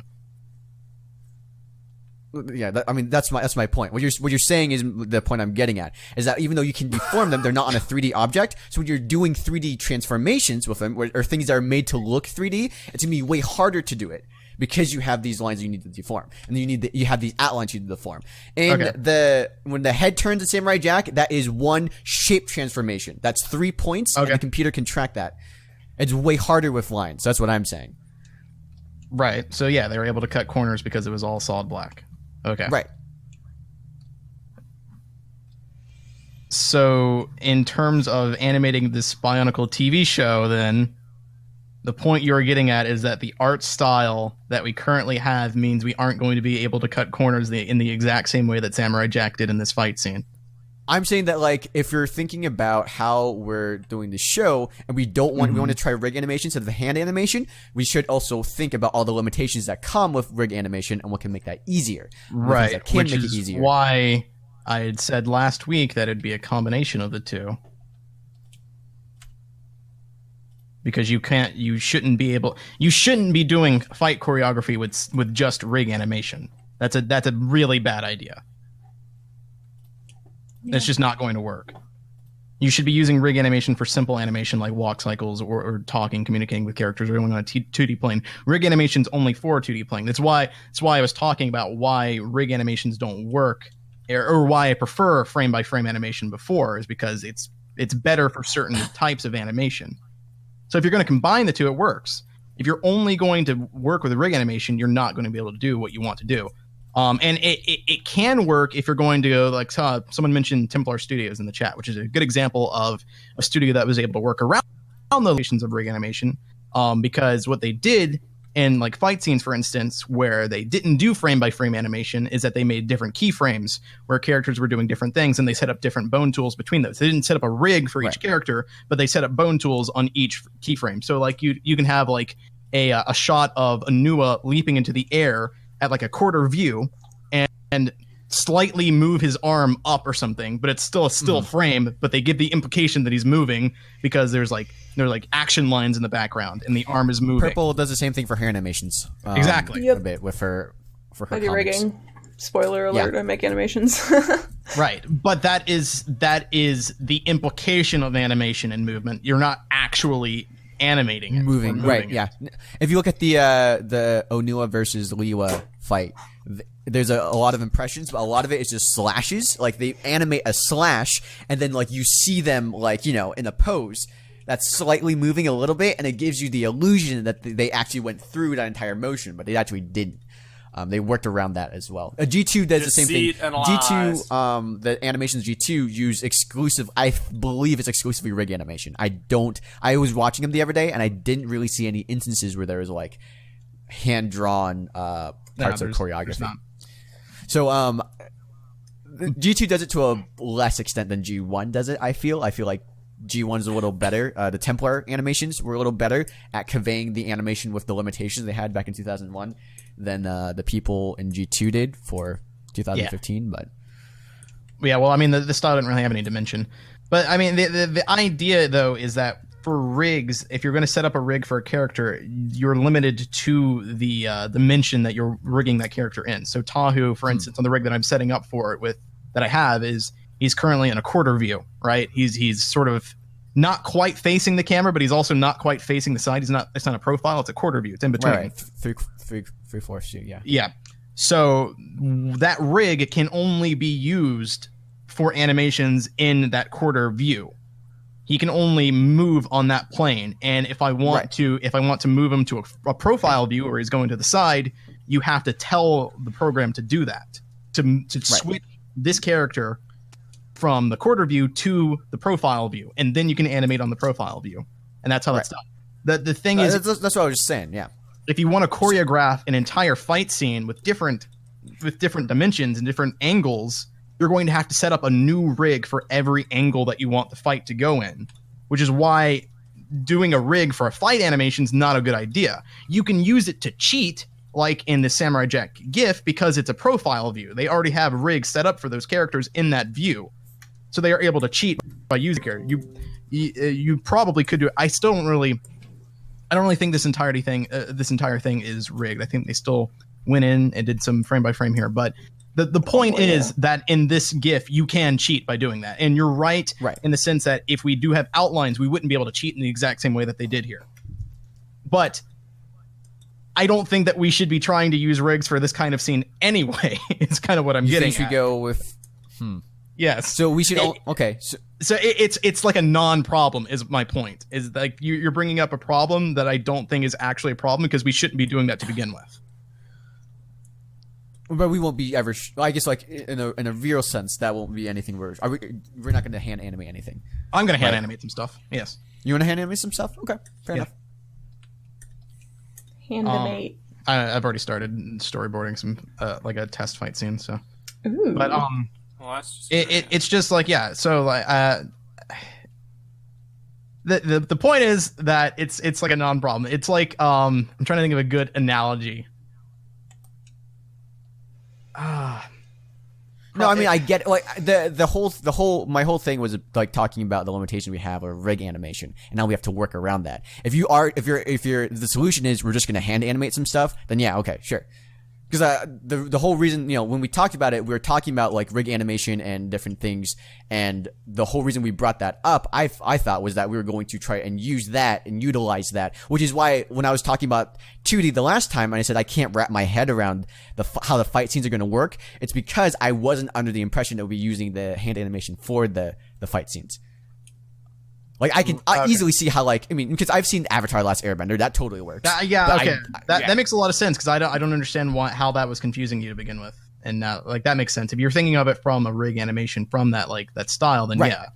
Yeah, I mean that's my point. What you're saying is the point I'm getting at is that even though you can deform them, they're not on a 3D object. So when you're doing 3D transformations with them, or things that are made to look 3D, it's gonna be way harder to do it because you have these lines you need to deform, and then you have these outlines you need to deform. And when the head turns to Samurai Jack, that is one shape transformation. That's 3 points, and the computer can track that. It's way harder with lines. That's what I'm saying. Right. So yeah, they were able to cut corners because it was all solid black. Okay. Right. So in terms of animating this Bionicle TV show, then the point you're getting at is that the art style that we currently have means we aren't going to be able to cut corners in the exact same way that Samurai Jack did in this fight scene. I'm saying that, like, if you're thinking about how we're doing the show and we want to try rig animation instead of hand animation, we should also think about all the limitations that come with rig animation and what can make that easier. Right, that can which make is it easier. Why I had said last week that it'd be a combination of the two. Because you shouldn't be doing fight choreography with just rig animation. That's a really bad idea. Yeah. It's just not going to work. You should be using rig animation for simple animation like walk cycles or talking, communicating with characters, or going on a 2D plane. Rig animation's only for 2D plane. That's why I was talking about why rig animations don't work, or why I prefer frame by frame animation before, is because it's better for certain types of animation. So if you're going to combine the two, it works. If you're only going to work with a rig animation, you're not going to be able to do what you want to do. And it can work if you're going to go, like, someone mentioned Templar Studios in the chat, which is a good example of a studio that was able to work around the limitations of rig animation, because what they did in, like, fight scenes, for instance, where they didn't do frame-by-frame animation, is that they made different keyframes where characters were doing different things, and they set up different bone tools between those. They didn't set up a rig for each character, but they set up bone tools on each keyframe. So, like, you can have, like, a shot of Anua leaping into the air at like a quarter view and slightly move his arm up or something, but it's still a still frame, but they give the implication that he's moving because there's action lines in the background and the arm is moving. Prpl does the same thing for hair animations. Exactly. A bit with her rigging. Spoiler alert, I make animations. Right. But that is the implication of animation and movement. You're not actually animating it. Moving right, yeah. If you look at the Onua versus Liwa fight, there's a lot of impressions, but a lot of it is just slashes. Like, they animate a slash, and then, like, you see them, like, you know, in a pose that's slightly moving a little bit, and it gives you the illusion that they actually went through that entire motion, but they actually didn't. They worked around that as well. G2 does the same thing. G2, the animations G2 use exclusive. I believe it's exclusively rig animation. I was watching them the other day, and I didn't really see any instances where there was like hand drawn parts of choreography. So G2 does it to a less extent than G1 does it. I feel like G1's a little better. The Templar animations were a little better at conveying the animation with the limitations they had back in 2001 than the people in G2 did for 2015. But yeah, well, I mean, the style didn't really have any dimension. But I mean, the idea though is that for rigs, if you're going to set up a rig for a character, you're limited to the dimension that you're rigging that character in. So Tahu, for instance, on the rig that I'm setting up for it with, that I have, is he's currently in a quarter view, right? He's sort of not quite facing the camera, but he's also not quite facing the side. It's not a profile, it's a quarter view. It's in between. Right. Three-fourths view, yeah. Yeah. So that rig can only be used for animations in that quarter view. He can only move on that plane, and if I want to move him to a profile view where he's going to the side, you have to tell the program to do that, to switch this character from the quarter view to the profile view, and then you can animate on the profile view, and that's how that's done. The thing is, that's what I was just saying. Yeah, if you want to choreograph an entire fight scene with different dimensions and different angles, you're going to have to set up a new rig for every angle that you want the fight to go in, which is why doing a rig for a fight animation is not a good idea. You can use it to cheat, like in the Samurai Jack GIF, because it's a profile view. They already have rigs set up for those characters in that view, so they are able to cheat by using it. You probably could do it. I don't really think this entire thing is rigged. I think they still went in and did some frame by frame here, but the point is that in this GIF you can cheat by doing that, and you're right in the sense that if we do have outlines, we wouldn't be able to cheat in the exact same way that they did here. But I don't think that we should be trying to use rigs for this kind of scene anyway. It's kind of what I'm getting. You should go with. Yes. So we should. So it's like a non-problem is my point. Is like you're bringing up a problem that I don't think is actually a problem because we shouldn't be doing that to begin with. But we won't be ever. I guess like in a real sense, that won't be anything. We're not going to hand animate anything. I'm going to hand animate some stuff. Yes. You want to hand animate some stuff? Okay, fair enough. Hand animate. I've already started storyboarding some like a test fight scene. So. Ooh. But well, that's just it's just like so like the point is that it's like a non-problem. It's like I'm trying to think of a good analogy. No, I mean I get like my whole thing was like talking about the limitation we have of rig animation, and now we have to work around that. If the solution is we're just gonna hand animate some stuff, then yeah, okay, sure. Because the whole reason, when we talked about it, we were talking about like rig animation and different things, and the whole reason we brought that up, I thought, was that we were going to try and use that and utilize that, which is why when I was talking about 2D the last time, and I said I can't wrap my head around how the fight scenes are going to work, it's because I wasn't under the impression that we'll be using the hand animation for the fight scenes. Like I can easily see how because I've seen Avatar: Last Airbender, that totally works. That makes a lot of sense because I don't understand how that was confusing you to begin with, and now that makes sense. If you're thinking of it from a rig animation from that that style, then yeah.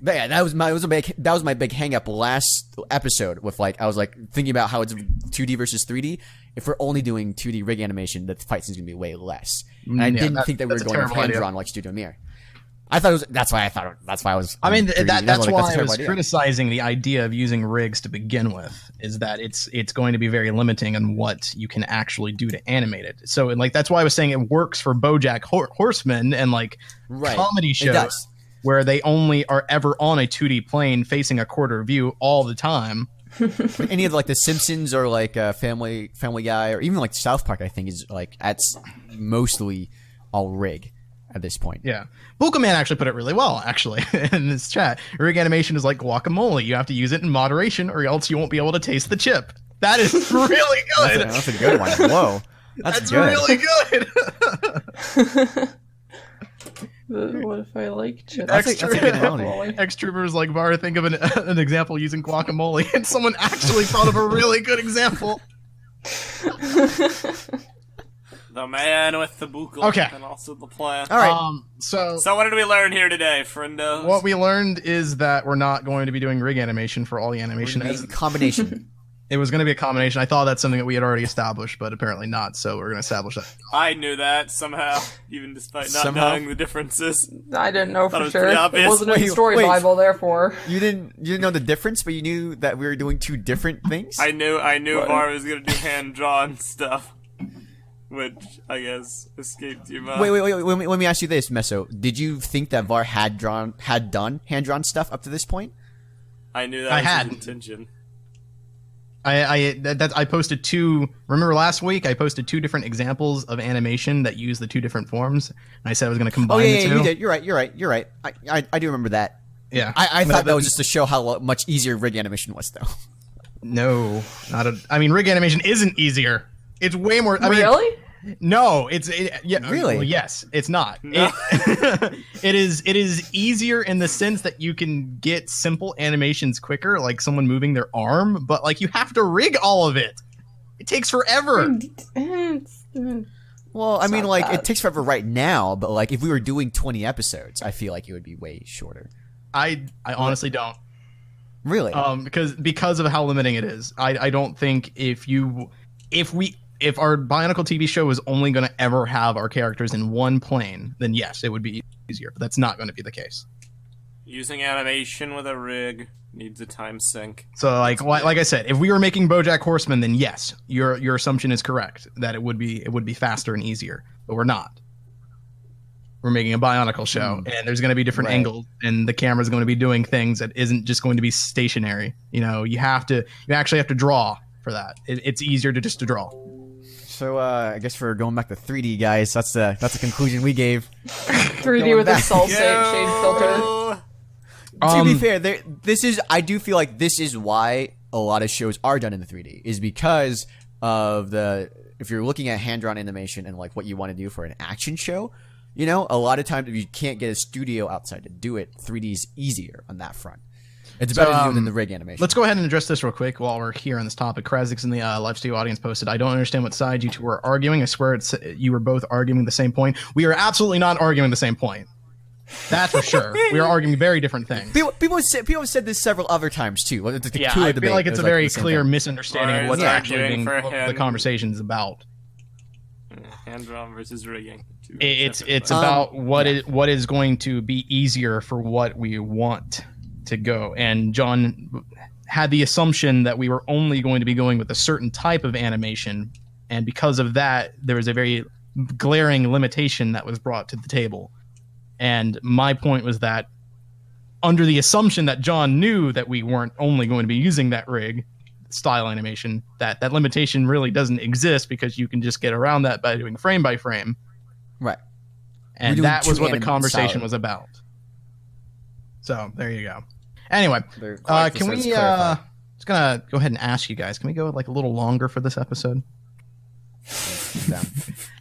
But yeah, that was my big hang up last episode with I was thinking about how it's 2D versus 3D. If we're only doing 2D rig animation, the fight scene's gonna be way less. And I didn't think that we were going hand drawn like Studio Mir. I thought it was. That's why I was. I mean, that's why I was criticizing the idea of using rigs to begin with. Is that it's going to be very limiting on what you can actually do to animate it. So that's why I was saying it works for BoJack Horseman and comedy shows where they only are ever on a 2D plane facing a quarter view all the time. Any of the Simpsons or Family Guy or even South Park, I think is that's mostly all rig. At this point. Yeah. Bulkaman actually put it really well, actually, in this chat. Rig animation is like guacamole. You have to use it in moderation or else you won't be able to taste the chip. That is really good. That's a good one. Whoa. That's good. Really good. What if I like chips? That's a good analogy. X-Troopers Var, think of an example using guacamole, and someone actually thought of a really good example. The man with the buckle. Okay. And also the plan. All right. So what did we learn here today, friendos? What we learned is that we're not going to be doing rig animation for all the animation. It's a combination. It was going to be a combination. I thought that's something that we had already established, but apparently not. So we're going to establish that. I knew that somehow, even despite not knowing the differences. I didn't know for sure. It wasn't in the story Bible, therefore. You didn't know the difference, but you knew that we were doing two different things? I knew Var was going to do hand-drawn stuff. Which, I guess, escaped your mind. Wait. Let me ask you this, Meso. Did you think that Var had done hand-drawn stuff up to this point? I knew that was his intention. I posted two. Remember last week I posted two different examples of animation that use the two different forms, and I said I was going to combine the two. You did. You're right. I do remember that. Yeah. I thought that was just to show how much easier rig animation was, though. No, I mean, rig animation isn't easier. It's way more. Really? No, yeah. Really? Well, yes, it's not. No. It is easier in the sense that you can get simple animations quicker, like someone moving their arm, but you have to rig all of it. It takes forever. Well, I mean, it takes forever right now, but if we were doing 20 episodes, I feel like it would be way shorter. I honestly don't. Really? Because of how limiting it is. I don't think if our Bionicle TV show was only going to ever have our characters in one plane, then yes, it would be easier. But that's not going to be the case. Using animation with a rig needs a time sink. So, like I said, if we were making BoJack Horseman, then yes, your assumption is correct that it would be faster and easier. But we're not. We're making a Bionicle show, and there's going to be different angles, and the camera's going to be doing things that isn't just going to be stationary. You actually have to draw for that. It's easier to draw. So I guess we're going back to 3D, guys. That's the conclusion we gave. 3D with a salsa shade filter. To be fair, I do feel like this is why a lot of shows are done in the 3D, is because of if you're looking at hand-drawn animation and like what you want to do for an action show, you know, a lot of times if you can't get a studio outside to do it, 3D is easier on that front. It's better to do than the rig animation. Let's go ahead and address this real quick while we're here on this topic. Krazix in the live studio audience posted, I don't understand what side you two were arguing. I swear you were both arguing the same point. We are absolutely not arguing the same point. That's for sure. We are arguing very different things. People have said this several other times too. I feel like it's a very clear misunderstanding of what's actually being the conversation is about. Hand drawn versus rigging. It's about what is going to be easier for what we want to go. And John had the assumption that we were only going to be going with a certain type of animation, and because of that, there was a very glaring limitation that was brought to the table. And my point was that under the assumption that John knew that we weren't only going to be using that rig style animation, that limitation really doesn't exist because you can just get around that by doing frame by frame. Right. And that was what the conversation was about. So there you go. Anyway, can we just gonna go ahead and ask you guys, can we go like a little longer for this episode?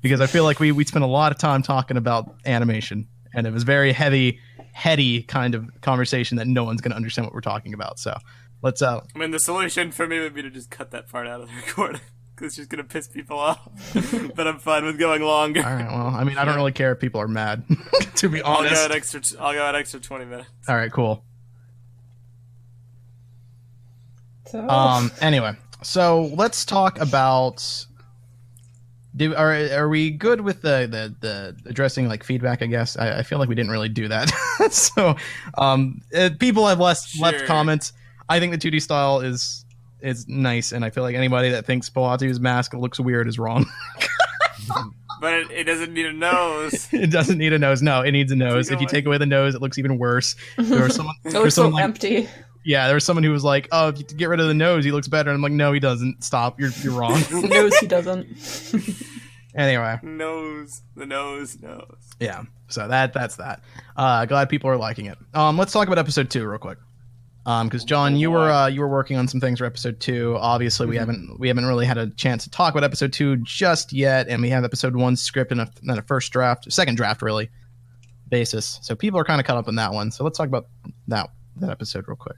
Because I feel like we spent a lot of time talking about animation, and it was very heady kind of conversation that no one's going to understand what we're talking about. So let's I mean, the solution for me would be to just cut that part out of the recording, because it's just going to piss people off. But I'm fine with going longer. All right, well, I mean, I don't really care if people are mad, to be honest. I'll go an extra 20 minutes. All right, cool. So. Anyway, so let's talk about... Are we good with the addressing like feedback? I guess I feel like we didn't really do that. So people have left comments. I think the 2D style is nice, and I feel like anybody that thinks Poatu's mask looks weird is wrong. But it doesn't need a nose. It doesn't need a nose. No, it needs a nose. If you take away the nose, it looks even worse. There was someone. It looks so empty. Yeah, there was someone who was like, "Oh, if you get rid of the nose, he looks better." And I'm like, "No, he doesn't. Stop. You're wrong." No, he doesn't. Anyway, the nose. Yeah, so that's that. Glad people are liking it. Let's talk about episode 2 real quick. Because John, you were working on some things for episode 2. Obviously, we haven't really had a chance to talk about episode 2 just yet, and we have episode 1 script and then a second draft really basis. So people are kind of caught up in that one. So let's talk about that episode real quick.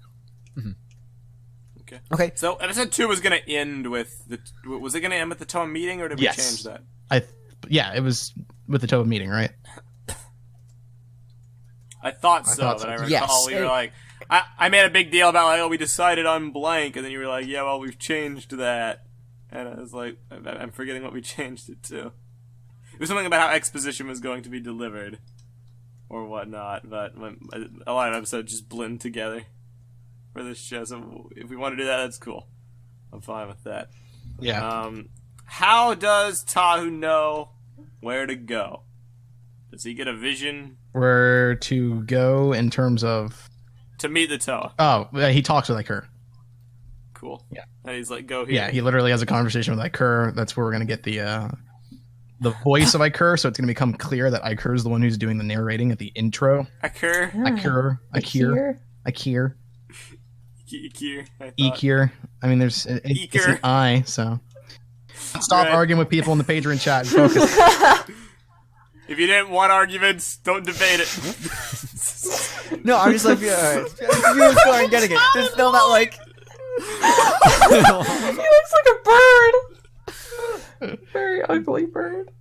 Okay. So episode 2 was going to end with was it going to end with the Toa meeting, or did we change that? It was with the Toa meeting, right? I thought so, but I recall we were like, I made a big deal about like, oh, we decided on blank, and then you were like, yeah, well, we've changed that, and I was like, I'm forgetting what we changed it to. It was something about how exposition was going to be delivered, or whatnot, but a lot of episodes just blend together for this show, so if we want to do that, that's cool. I'm fine with that. Yeah. How does Tahu know where to go? Does he get a vision? Where to go in terms of... To meet the Toa. Oh, he talks with Iker. Cool. Yeah. And he's like, go here. Yeah, he literally has a conversation with Iker. That's where we're going to get the voice of Iker, so it's going to become clear that Iker is the one who's doing the narrating at the intro. Iker. I mean, it's an I, so... Stop arguing with people in the Patreon chat and focus. If you didn't want arguments, don't debate it. No, I'm just like, you just aren't getting it. There's still not like... He looks like a bird. Very ugly bird.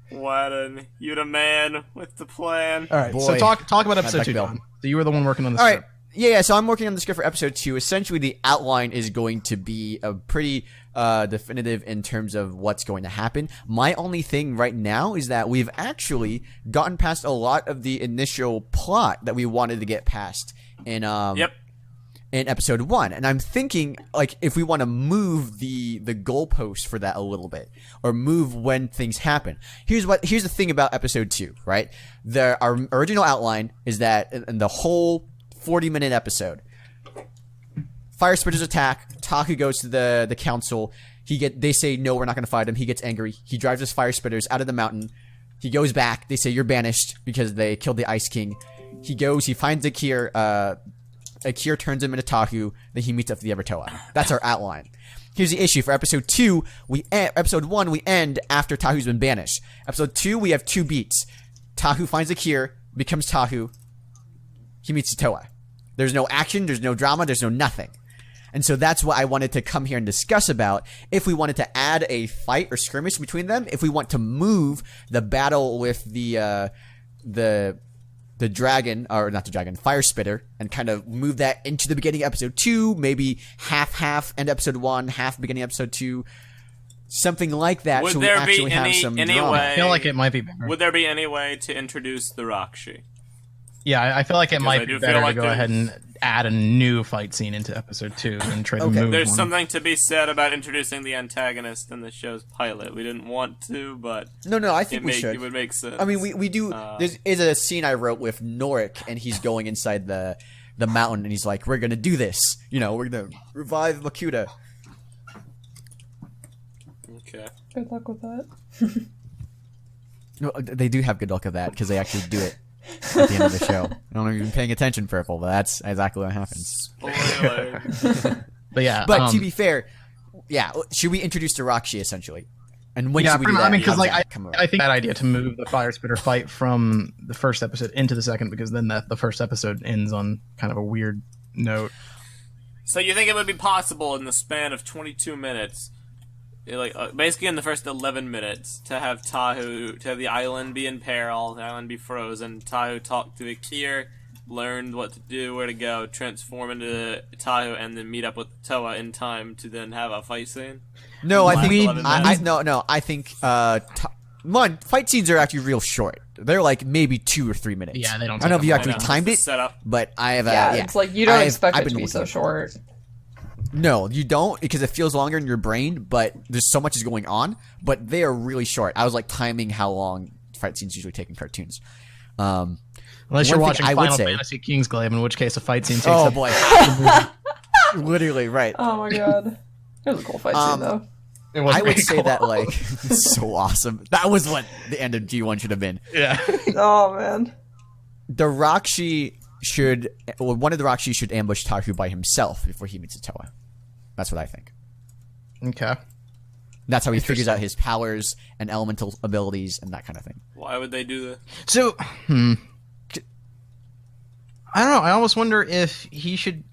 You the man with the plan. All right, so talk about episode 2, Don. So you were the one working on the script. All right. Yeah, so I'm working on the script for episode 2. Essentially, the outline is going to be a pretty definitive in terms of what's going to happen. My only thing right now is that we've actually gotten past a lot of the initial plot that we wanted to get past in episode 1. And I'm thinking, like, if we want to move the goalpost for that a little bit, or move when things happen. Here's the thing about episode 2, right? Our original outline is that in the whole 40-minute episode, Fire Spitters attack, Taku goes to the council, They say, no, we're not going to fight him. He gets angry. He drives his fire spitters out of the mountain. He goes back. They say, you're banished because they killed the Ice King. He goes, he finds Akir. Akir turns him into Tahu. Then he meets up with the Evertoa. That's our outline. Here's the issue. For episode 2, episode 1, we end after Tahu's been banished. Episode 2, we have 2 beats. Tahu finds Akir, becomes Tahu. He meets Toa. There's no action, there's no drama, there's no nothing. And so that's what I wanted to come here and discuss about. If we wanted to add a fight or skirmish between them, if we want to move the battle with the dragon, or not the dragon, fire spitter, and kind of move that into the beginning of episode 2, maybe half end episode 1, half beginning episode 2, something like that. Would so there we actually be have some any drama. way? I feel like it might be better. Would there be any way to introduce the Rakshi? Yeah, I feel like it might be better to go ahead and add a new fight scene into episode 2 and try to move There's one. something to be said about introducing the antagonist in the show's pilot. We didn't want to, but no, I think we should. It would make sense. I mean, we do. There is a scene I wrote with Norik, and he's going inside the mountain, and he's like, "We're gonna do this. We're gonna revive Makuta." Okay. Good luck with that. No, they do have good luck of that because they actually do it at the end of the show. I don't know if you've been paying attention, Prpl, but that's exactly what happens. Spoiler. But yeah, but to be fair, should we introduce the Rakshi essentially? And when should we do that? I mean, because I think that idea to move the fire spitter fight from the first episode into the second, because then the first episode ends on kind of a weird note. So you think it would be possible in the span of 22 minutes, basically in the first 11 minutes, to have the island be in peril, the island be frozen, Tahu talk to Akir, learn what to do, where to go, transform into Tahu, and then meet up with Toa in time to then have a fight scene? No, I think fight scenes are actually real short. They're like maybe 2 or 3 minutes. Yeah, they don't. I don't know if you actually timed it, but I have. It's like you don't expect it to be so short. No, you don't, because it feels longer in your brain, but there's so much is going on. But they are really short. I was like timing how long fight scenes usually take in cartoons. Unless you're watching Final Fantasy Kingsglaive, in which case a fight scene takes up boy. Literally, right. Oh my god. It was a cool fight scene, though. I would say that, it's so awesome. That was what the end of G1 should have been. Yeah. Oh, man. The Rakshi one of the Rakshi should ambush Tahu by himself before he meets Toa. That's what I think. Okay. That's how he figures out his powers and elemental abilities and that kind of thing. Why would they do that? So, I don't know. I almost wonder if he should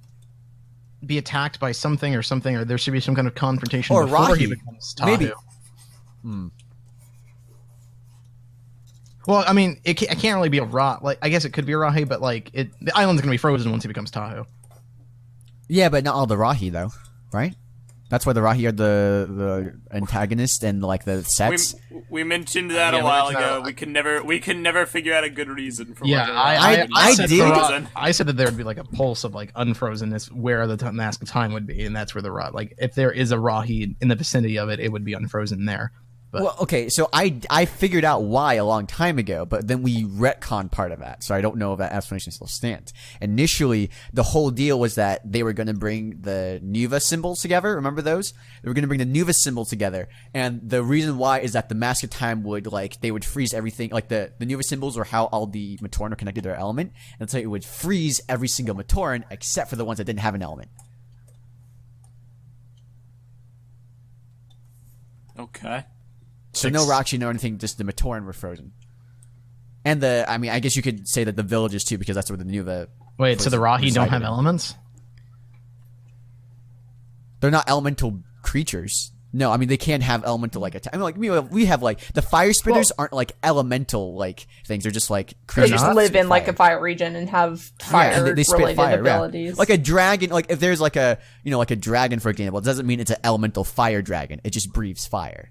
be attacked by something, or there should be some kind of confrontation before he becomes Tahu. Maybe. Well, I mean, it can't really be a I guess it could be a Rahi, but the island's gonna be frozen once he becomes Tahu. Yeah, but not all the Rahi though, right? That's why the Rahi are the antagonist and the sets. We mentioned that a while ago. We can never figure out a good reason for. Yeah, I said that there would be a pulse of unfrozenness where the Mask of Time would be, and that's where the Rahi. If there is a Rahi in the vicinity of it, it would be unfrozen there. But. Well, okay, so I figured out why a long time ago, but then we retconned part of that, so I don't know if that explanation still stands. Initially, the whole deal was that they were going to bring the Nuva symbols together. Remember those? They were going to bring the Nuva symbol together, and the reason why is that the Mask of Time would they would freeze everything. The Nuva symbols are how all the Matoran are connected to their element, and so it would freeze every single Matoran except for the ones that didn't have an element. Okay. So no Rakshi, no anything, just the Matoran were frozen. And I guess you could say that the villages too, because that's where the Nuva... Wait, so the Rahi don't have elements? They're not elemental creatures. No, I mean, they can have elemental, attack. I mean, we have, the fire spitters aren't, elemental, things. They're just, creatures. They just live in, a fire region and have fire-related abilities. Yeah. Like a dragon, if there's, a dragon, for example, it doesn't mean it's an elemental fire dragon. It just breathes fire,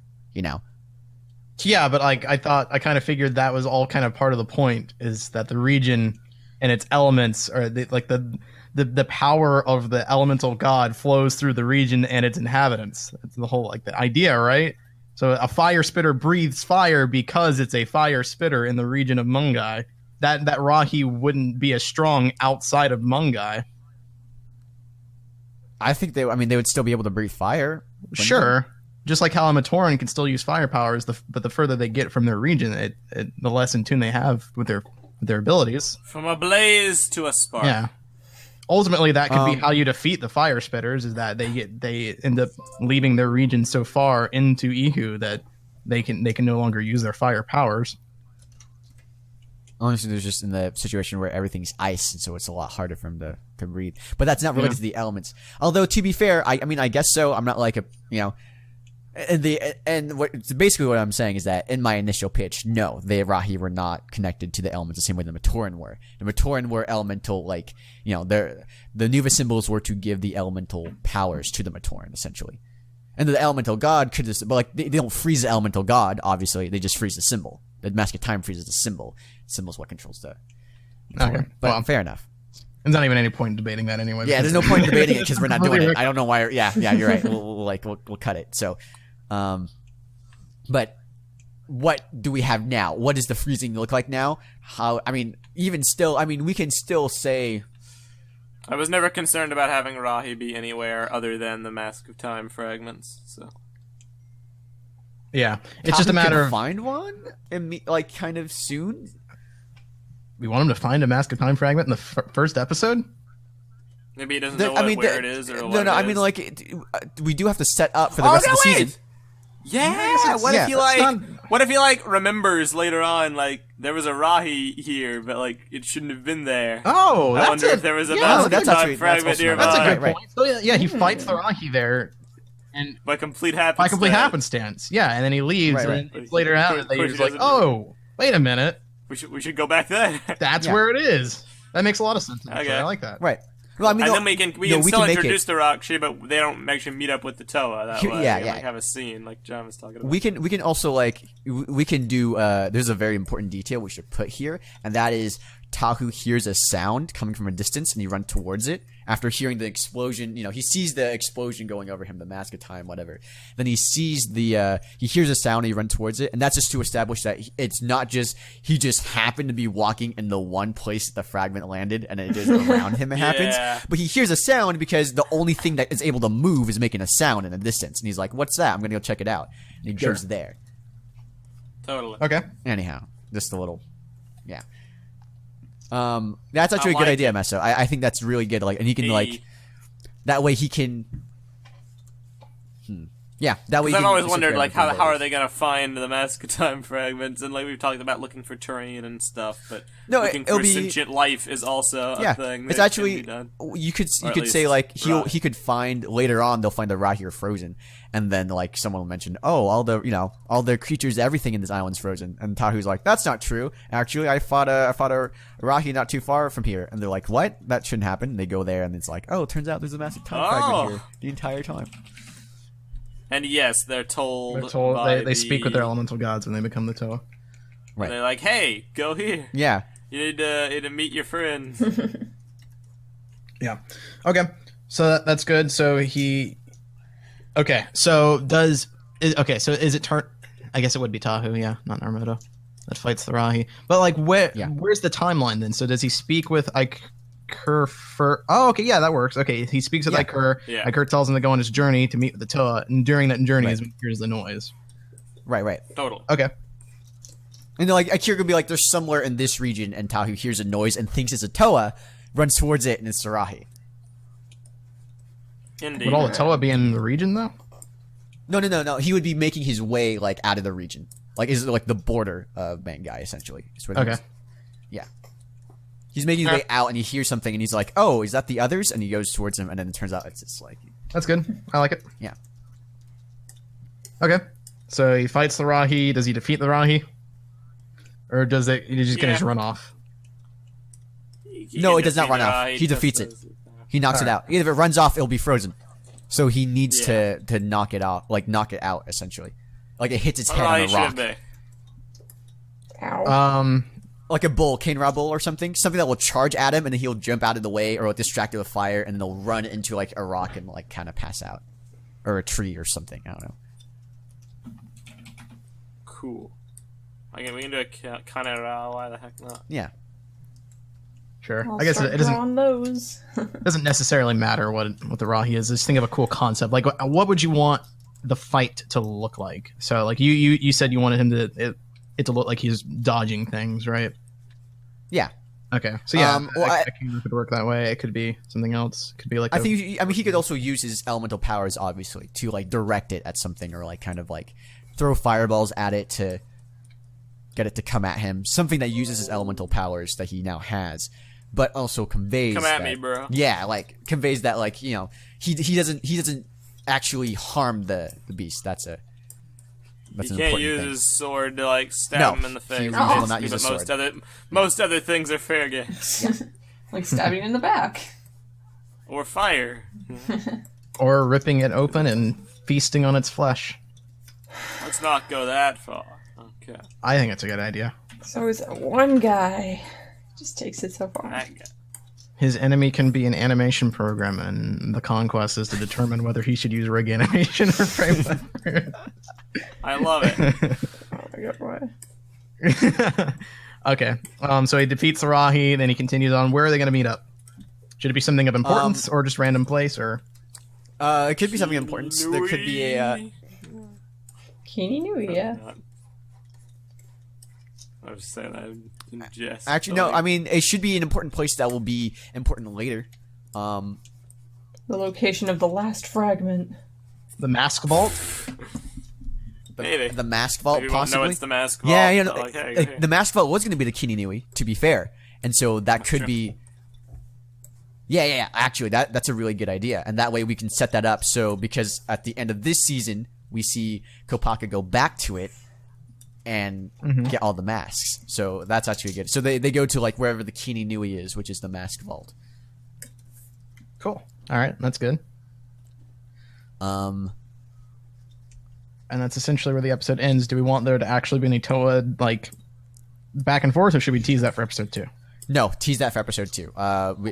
Yeah, but I kind of figured that was all kind of part of the point, is that the region and its elements are the power of the elemental god flows through the region and its inhabitants. That's the whole the idea, right? So a fire spitter breathes fire because it's a fire spitter in the region of Mungai. That Rahi wouldn't be as strong outside of Mungai. I think they would still be able to breathe fire. Sure. just like how a Matoran can still use fire powers, but the further they get from their region, the less in tune they have with their abilities. From a blaze to a spark. Yeah. Ultimately, that could be how you defeat the fire spitters. Is that they end up leaving their region so far into Ihu that they can no longer use their fire powers. Honestly, they're just in the situation where everything's ice, and so it's a lot harder for them to breathe. But that's not related to the elements. Although, to be fair, I mean, I guess so. I'm not like basically what I'm saying is that in my initial pitch, no, the Rahi were not connected to the elements the same way the Matoran were. The Matoran were elemental, like, the Nuva symbols were to give the elemental powers to the Matoran, essentially. And the elemental god could just, but like, they don't freeze the elemental god, obviously, they just freeze the symbol. The Mask of Time freezes the symbol. The symbol's what controls the Matoran. Okay. But well, fair enough. There's not even any point in debating that anyway. Yeah, there's no point in debating it because we're not doing it. I don't know why. Yeah, you're right. We'll cut it. So, but what do we have now? What does the freezing look like now? Even still, we can still say. I was never concerned about having Rahi be anywhere other than the Mask of Time fragments. So. Yeah, it's just a matter of find one kind of soon. We want him to find a Mask of Time fragment in the first episode. Maybe he doesn't know where it is or what. No. We do have to set up for the rest of the season. Yeah. What if he remembers later on there was a Rahi here, but it shouldn't have been there. Oh, I wonder if there was a Mask of Time fragment nearby. That's a good point. So yeah, he fights the Rahi there. And by complete happenstance. Yeah, and then he leaves, and it's later out, and he's just like, "Oh, wait a minute, we should go back there." That's where it is. That makes a lot of sense. Okay. I like that. Right. Well, and then we can still introduce the Rakshi, but they don't actually meet up with the Toa that way. Yeah. Have a scene like John was talking about. We can also we can do. There's a very important detail we should put here, and that is Tahu hears a sound coming from a distance, and he runs towards it. After hearing the explosion, he sees the explosion going over him, the Mask of Time, whatever. Then he sees he hears a sound, and he runs towards it, and that's just to establish that it's not just he just happened to be walking in the one place that the fragment landed, and it just around him it happens. But he hears a sound because the only thing that is able to move is making a sound in the distance, and he's like, "What's that? I'm gonna go check it out." And he goes there. Totally. Okay. Anyhow, just a little, yeah. That's actually a good idea, Meso. I think that's really good. And he can that way he can. Yeah, that way. I've always wondered how are they gonna find the Mask of Time fragments, and we've talked about looking for terrain and stuff, but looking for sentient life is also a thing. It's actually you could say he could find later on they'll find the Rahi frozen, and then someone will mention all the creatures, everything in this island's frozen, and Tahu's like, that's not true. Actually, I fought a Rahi not too far from here, and they're like, what? That shouldn't happen. And they go there, and it's like, oh, it turns out there's a Mask of Time fragment here the entire time. And yes, they're told they speak with their elemental gods when they become the Toa. Right. They're like, hey, go here. Yeah. You need to meet your friend. Yeah. Okay. So that's good. So okay. So is it turn? I guess it would be Tahu, yeah, not Narmoto, that fights the Rahi. But where's the timeline then? So does he speak with Iker for? Oh, okay, yeah, that works. Okay, he speaks with Iker. Yeah. Iker tells him to go on his journey to meet with the Toa, and during that journey is when he hears the noise. Right. Total. Okay. And Iker could be there's somewhere in this region, and Tahu hears a noise and thinks it's a Toa, runs towards it, and it's the Rahi. Indeed. Would all the Toa be in the region though? No. He would be making his way out of the region, is the border of Bangai essentially. Okay. Yeah. He's making his way out, and he hears something, and he's like, "Oh, is that the others?" And he goes towards him, and then it turns out it's just That's good. I like it. Yeah. Okay. So he fights the Rahi. Does he defeat the Rahi, or does he just gonna run off? No, it does not run off. He defeats it. He knocks it out. If it runs off, it'll be frozen. So he needs to knock it out, knock it out essentially, it hits its head on a rock. Ow. Like a bull, Cain-Ra bull or something that will charge at him, and then he'll jump out of the way, or distract it with fire, and then they'll run into a rock and kind of pass out, or a tree or something. I don't know. Cool. We can do a Cain-Ra. Why the heck not? Yeah. Sure. I'll I guess it doesn't. On those. Doesn't necessarily matter what the Rahi is. Just think of a cool concept. What would you want the fight to look like? So like you said you wanted him to it to look like he's dodging things, right? Yeah. Okay. So yeah, it could work that way. It could be something else. It could be like I mean, he could also use his elemental powers, obviously, to like direct it at something, or like kind of like throw fireballs at it to get it to come at him. Something that uses his elemental powers that he now has, but also conveys. Come at me, bro. Yeah, like conveys that like he doesn't actually harm the beast. That's an can't use thing. His sword to like stab him in the face. He will not use a sword. Most other things are fair game. Like stabbing in the back. Or fire. Or ripping it open and feasting on its flesh. Let's not go that far. Okay. I think it's a good idea. So is one guy just takes it so far. His enemy can be an animation program, and the conquest is to determine whether he should use rig animation or frame buffer. I love it. Oh my god, why? Okay. So he defeats the Rahi, then he continues on. Where are they going to meet up? Should it be something of importance, or just random place, or? It could be something of importance. There could be a. Kini Nui, yeah. I was saying that in jest. Actually, no. I mean, it should be an important place that will be important later. The location of the last fragment. The Mask Vault. Maybe the Mask Vault, maybe possibly. No, it's the Mask Vault. Yeah, okay. The Mask Vault was going to be the Kini Nui, to be fair, and so that could be. Yeah. Actually, that's a really good idea, and that way we can set that up. So because at the end of this season, we see Kopaka go back to it and get all the masks. So that's actually good. So they go to like wherever the Kini Nui is, which is the Mask Vault. Cool. All right, that's good. And that's essentially where the episode ends. Do we want there to actually be any Toa like back and forth, or should we tease that for episode 2? No, tease that for episode 2.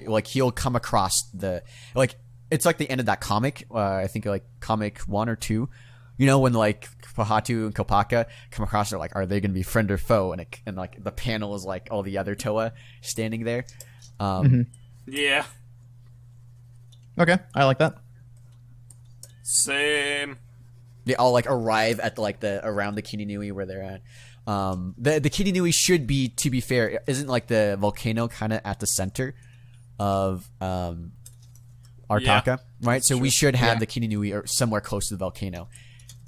Like he'll come across the like it's like the end of that comic. I think like comic 1 or 2. You know when like Pahatu and Kopaka come across, they're like, are they going to be friend or foe? And like the panel is like all the other Toa standing there. Yeah. Okay, I like that. Same. They all like arrive at like around the Kini Nui where they're at. The Kini Nui should be, to be fair, isn't like the volcano kind of at the center of Artaka, right? So we should have the Kini Nui or somewhere close to the volcano,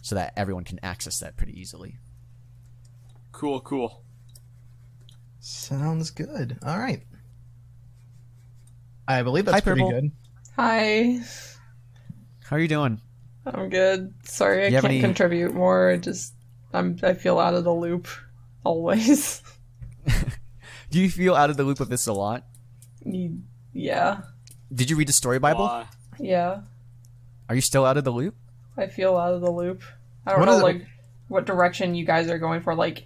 so that everyone can access that pretty easily. Cool. Sounds good. All right. I believe that's pretty good. Hi. How are you doing? I'm good. Sorry, I can't contribute more. I feel out of the loop always. Do you feel out of the loop of this a lot? Yeah. Did you read the story Bible? Yeah. Are you still out of the loop? I feel out of the loop. I don't know like what direction you guys are going for. Like,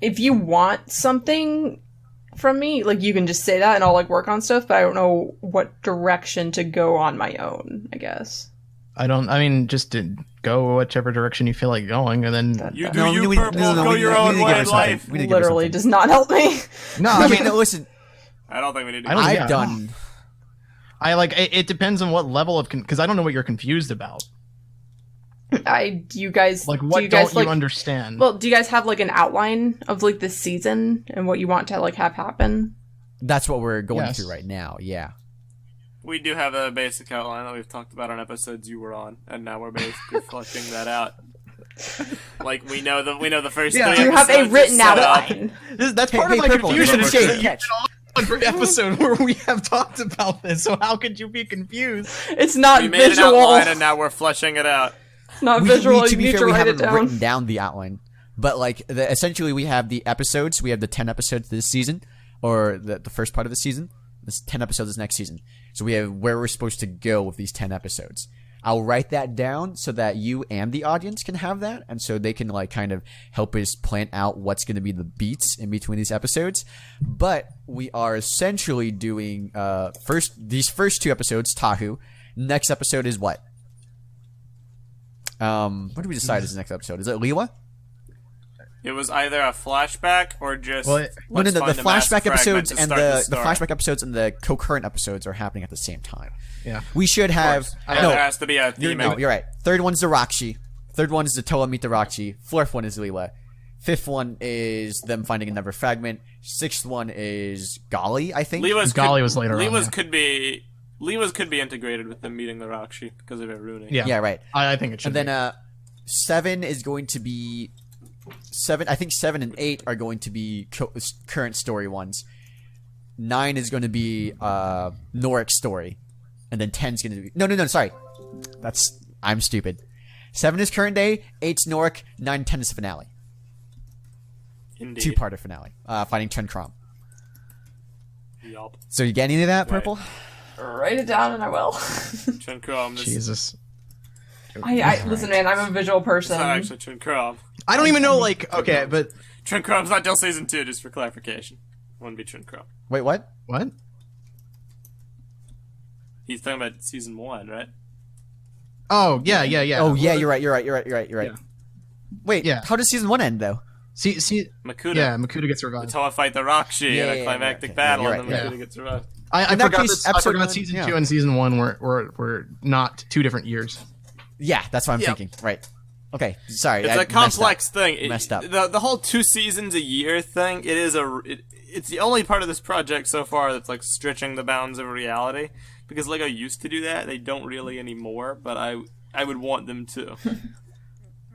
if you want something from me, like you can just say that and I'll like work on stuff, but I don't know what direction to go on my own, I guess. Just to go whichever direction you feel like going, and then Prpl, go your own way in life. Literally does not help me. No, I mean, listen. I don't think we need to. I've done. It depends on what level of because I don't know what you're confused about. Do you guys like what don't you understand? Well, do you guys have like an outline of like the season and what you want to like have happen? That's what we're going through right now. Yeah. We do have a basic outline that we've talked about on episodes you were on, and now we're basically fleshing that out. Like we know the first. Yeah. Do you have a written outline? That's part of my confusion. Every episode where we have talked about this, so how could you be confused? It's not we made visual. An outline and now we're fleshing it out. It's not visual. To be fair, we haven't written written down the outline, but like essentially we have the episodes. We have the 10 episodes this season, or the first part of the season. This 10 episodes is next season. So we have where we're supposed to go with these 10 episodes. I'll write that down so that you and the audience can have that, and so they can like kind of help us plan out what's going to be the beats in between these episodes. But we are essentially doing these first 2 episodes, Tahu. Next episode is what? What do we decide is the next episode? Is it Liwa? It was either a flashback or just the flashback episodes and the flashback episodes and the concurrent episodes are happening at the same time. Yeah, we should have. There has to be a theme. You're right. Third one's the Rakshi. Third one is the Toa meet the Rachi. Fourth one is Leela. Fifth one is them finding another fragment. Sixth one is Gali, I think. Gali was later on. Leela's could be integrated with them meeting the Rachi because of Iruni. Yeah, right. I think it should. And then 7 is going to be 7. I think 7 and 8 are going to be current story ones. 9 is going to be Norik's story, and then 10 is going to be no. Sorry, I'm stupid. 7 is current day. 8's Norik. 9 and 10 is the finale. Indeed. 2-parter finale. Fighting Chen Krom. Yup. So you get any of that, Prpl? Write it down and I will. Chen Krom. Jesus. Listen, man. I'm a visual person. It's not actually Chen Krom. I don't even know. Okay, but Chen Krom's not till season 2. Just for clarification, wouldn't be Chen Krom. Wait, what? What? He's talking about season 1, right? Oh yeah. Oh yeah, you're right. Yeah. Wait, Yeah. how does season 1 end though? See, Makuta. yeah, Makuta gets The revived. Toa fight the Rachi in a climactic battle, you're and then right, Makuta gets revived. I In that forgot case, I episode forgot one, season yeah. 2 and season 1 were not 2 different years. Yeah, that's what I'm thinking. Right. Okay, sorry. It's I a complex thing. Messed up. The whole 2 seasons a year thing. It's the only part of this project so far that's like stretching the bounds of reality. Because LEGO used to do that, they don't really anymore. But I would want them to.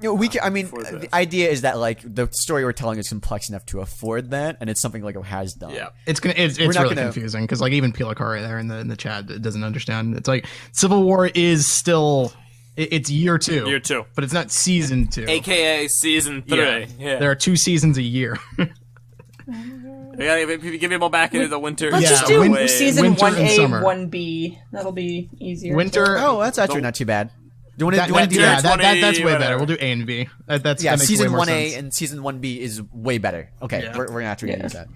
The idea is that like the story we're telling is complex enough to afford that, and it's something LEGO has done. Yeah. It's really confusing because like even Pilakari there in the chat doesn't understand. It's like Civil War is still it's year 2. Year 2. But it's not season 2. AKA season 3. Yeah. There are 2 seasons a year. We gotta give people back into the winter. Let's just Yeah, do season winter and 1A, summer. 1B. That'll be easier. Winter. Oh, that's actually not too bad. Do you want to do Yeah, that? that's way whatever. better. We'll do A and B. That makes season way more 1A sense. and season 1B is way better. Okay, Yeah. we're gonna have to use that.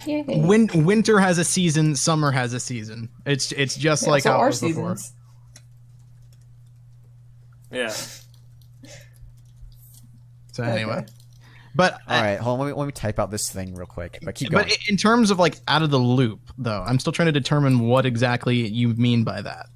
Yay. Winter has a season, summer has a season. It's just like so how it our was before. seasons. Yeah. So anyway, Okay. but All right, hold on. Let me type out this thing real quick. But keep going. but in terms of like out of the loop, though, I'm still trying to determine what exactly you mean by that.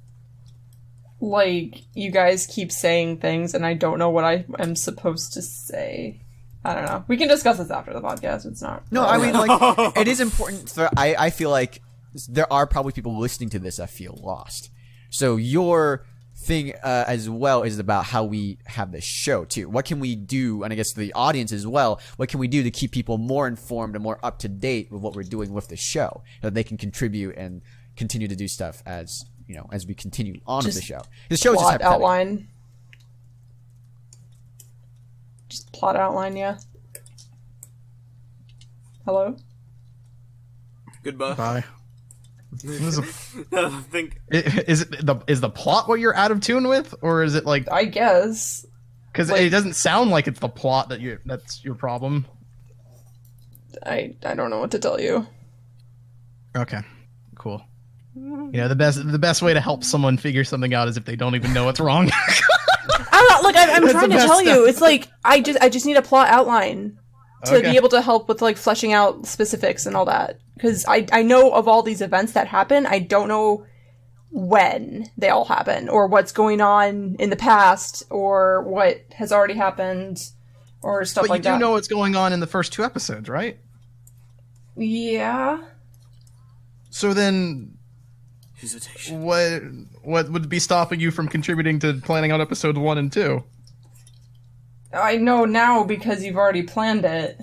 Like, you guys keep saying things, and I don't know what I am supposed to say. I don't know. We can discuss this after the podcast. It's not. No, I mean, like, it is important. I feel like there are probably people listening to this that feel lost. So your thing as well is about how we have this show, too. What can we do, and I guess the audience as well, what can we do to keep people more informed and more up to date with what we're doing with the show, so that they can contribute and continue to do stuff as we continue on with the show. The show is just plot hypothetical. outline. Just plot outline, yeah. Hello? Goodbye. Bye. I think Is the plot what you're out of tune with, or is it like I guess. because it doesn't sound like it's the plot that's your problem? I don't know what to tell you. Okay, cool. The best way to help someone figure something out is if they don't even know what's wrong. I'm not, look, I'm That's trying the to best tell you. stuff. It's like I just need a plot outline to Okay. be able to help with like fleshing out specifics and all that. Because I know of all these events that happen. I don't know when they all happen, or what's going on in the past, or what has already happened, or stuff But like you do that. know what's going on in the first 2 episodes, right? Yeah. So then, hesitation. what would be stopping you from contributing to planning out episodes 1 and 2? I know now because you've already planned it.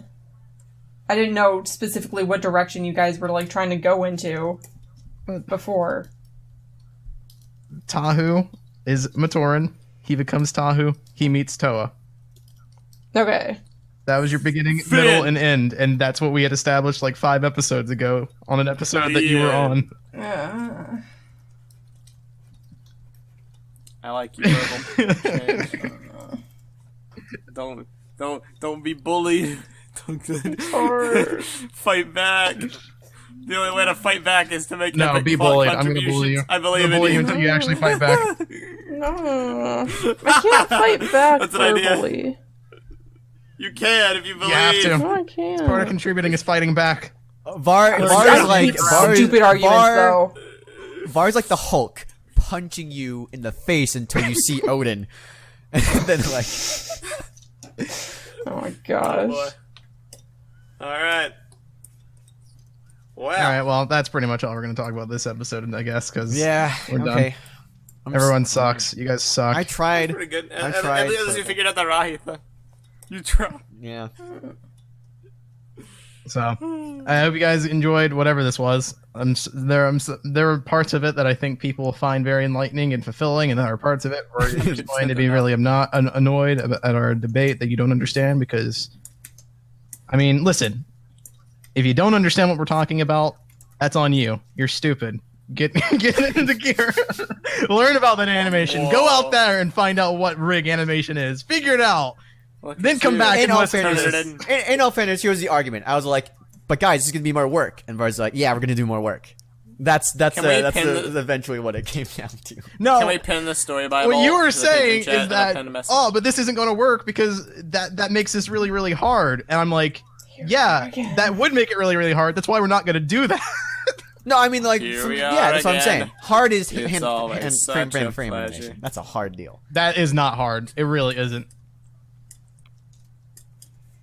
I didn't know specifically what direction you guys were like trying to go into before. Tahu is Matoran. He becomes Tahu. He meets Toa. Okay. That was your beginning, middle, and end, and that's what we had established like 5 episodes ago on an episode that you were on. I like you, Purple. Don't be bullied. Don't fight back. The only way to fight back is to make No, epic be plot bullied. I'm gonna contributions. bully you. I I'm believe gonna in bully you you. until you actually fight back. No. I can't fight back That's an idea. verbally. You can if you believe. You have to. No, I can't. Part of contributing is fighting back. Var's I like hate stupid arguments, though. Var's like the Hulk, punching you in the face until you see Odin. And then like, oh my gosh. Oh boy. All right. Wow. All right, well, that's pretty much all we're going to talk about this episode, I guess, because we're done. Everyone sucks. You guys suck. I tried. Pretty good. I tried. At least you figured out the Rahi thing. You tried. Yeah. So, I hope you guys enjoyed whatever this was. There are parts of it that I think people will find very enlightening and fulfilling, and there are parts of it where you're just going to be really annoyed at our debate that you don't understand because, I mean, listen, if you don't understand what we're talking about, that's on you. You're stupid. Get into gear. Learn about that animation. Go out there and find out what rig animation is. Figure it out. Then come back and listen to this. In all fairness, here's the argument. I was like, but guys, this is going to be more work. And Var's like, yeah, we're going to do more work. That's eventually what it came down to. No. Can we pin the story Bible? What you were saying is that, but this isn't going to work because that makes this really, really hard. And I'm like, yeah, that would make it really, really hard. That's why we're not going to do that. No, I mean, like, that's what I'm saying. Hard is frame animation. That's a hard deal. That is not hard. It really isn't.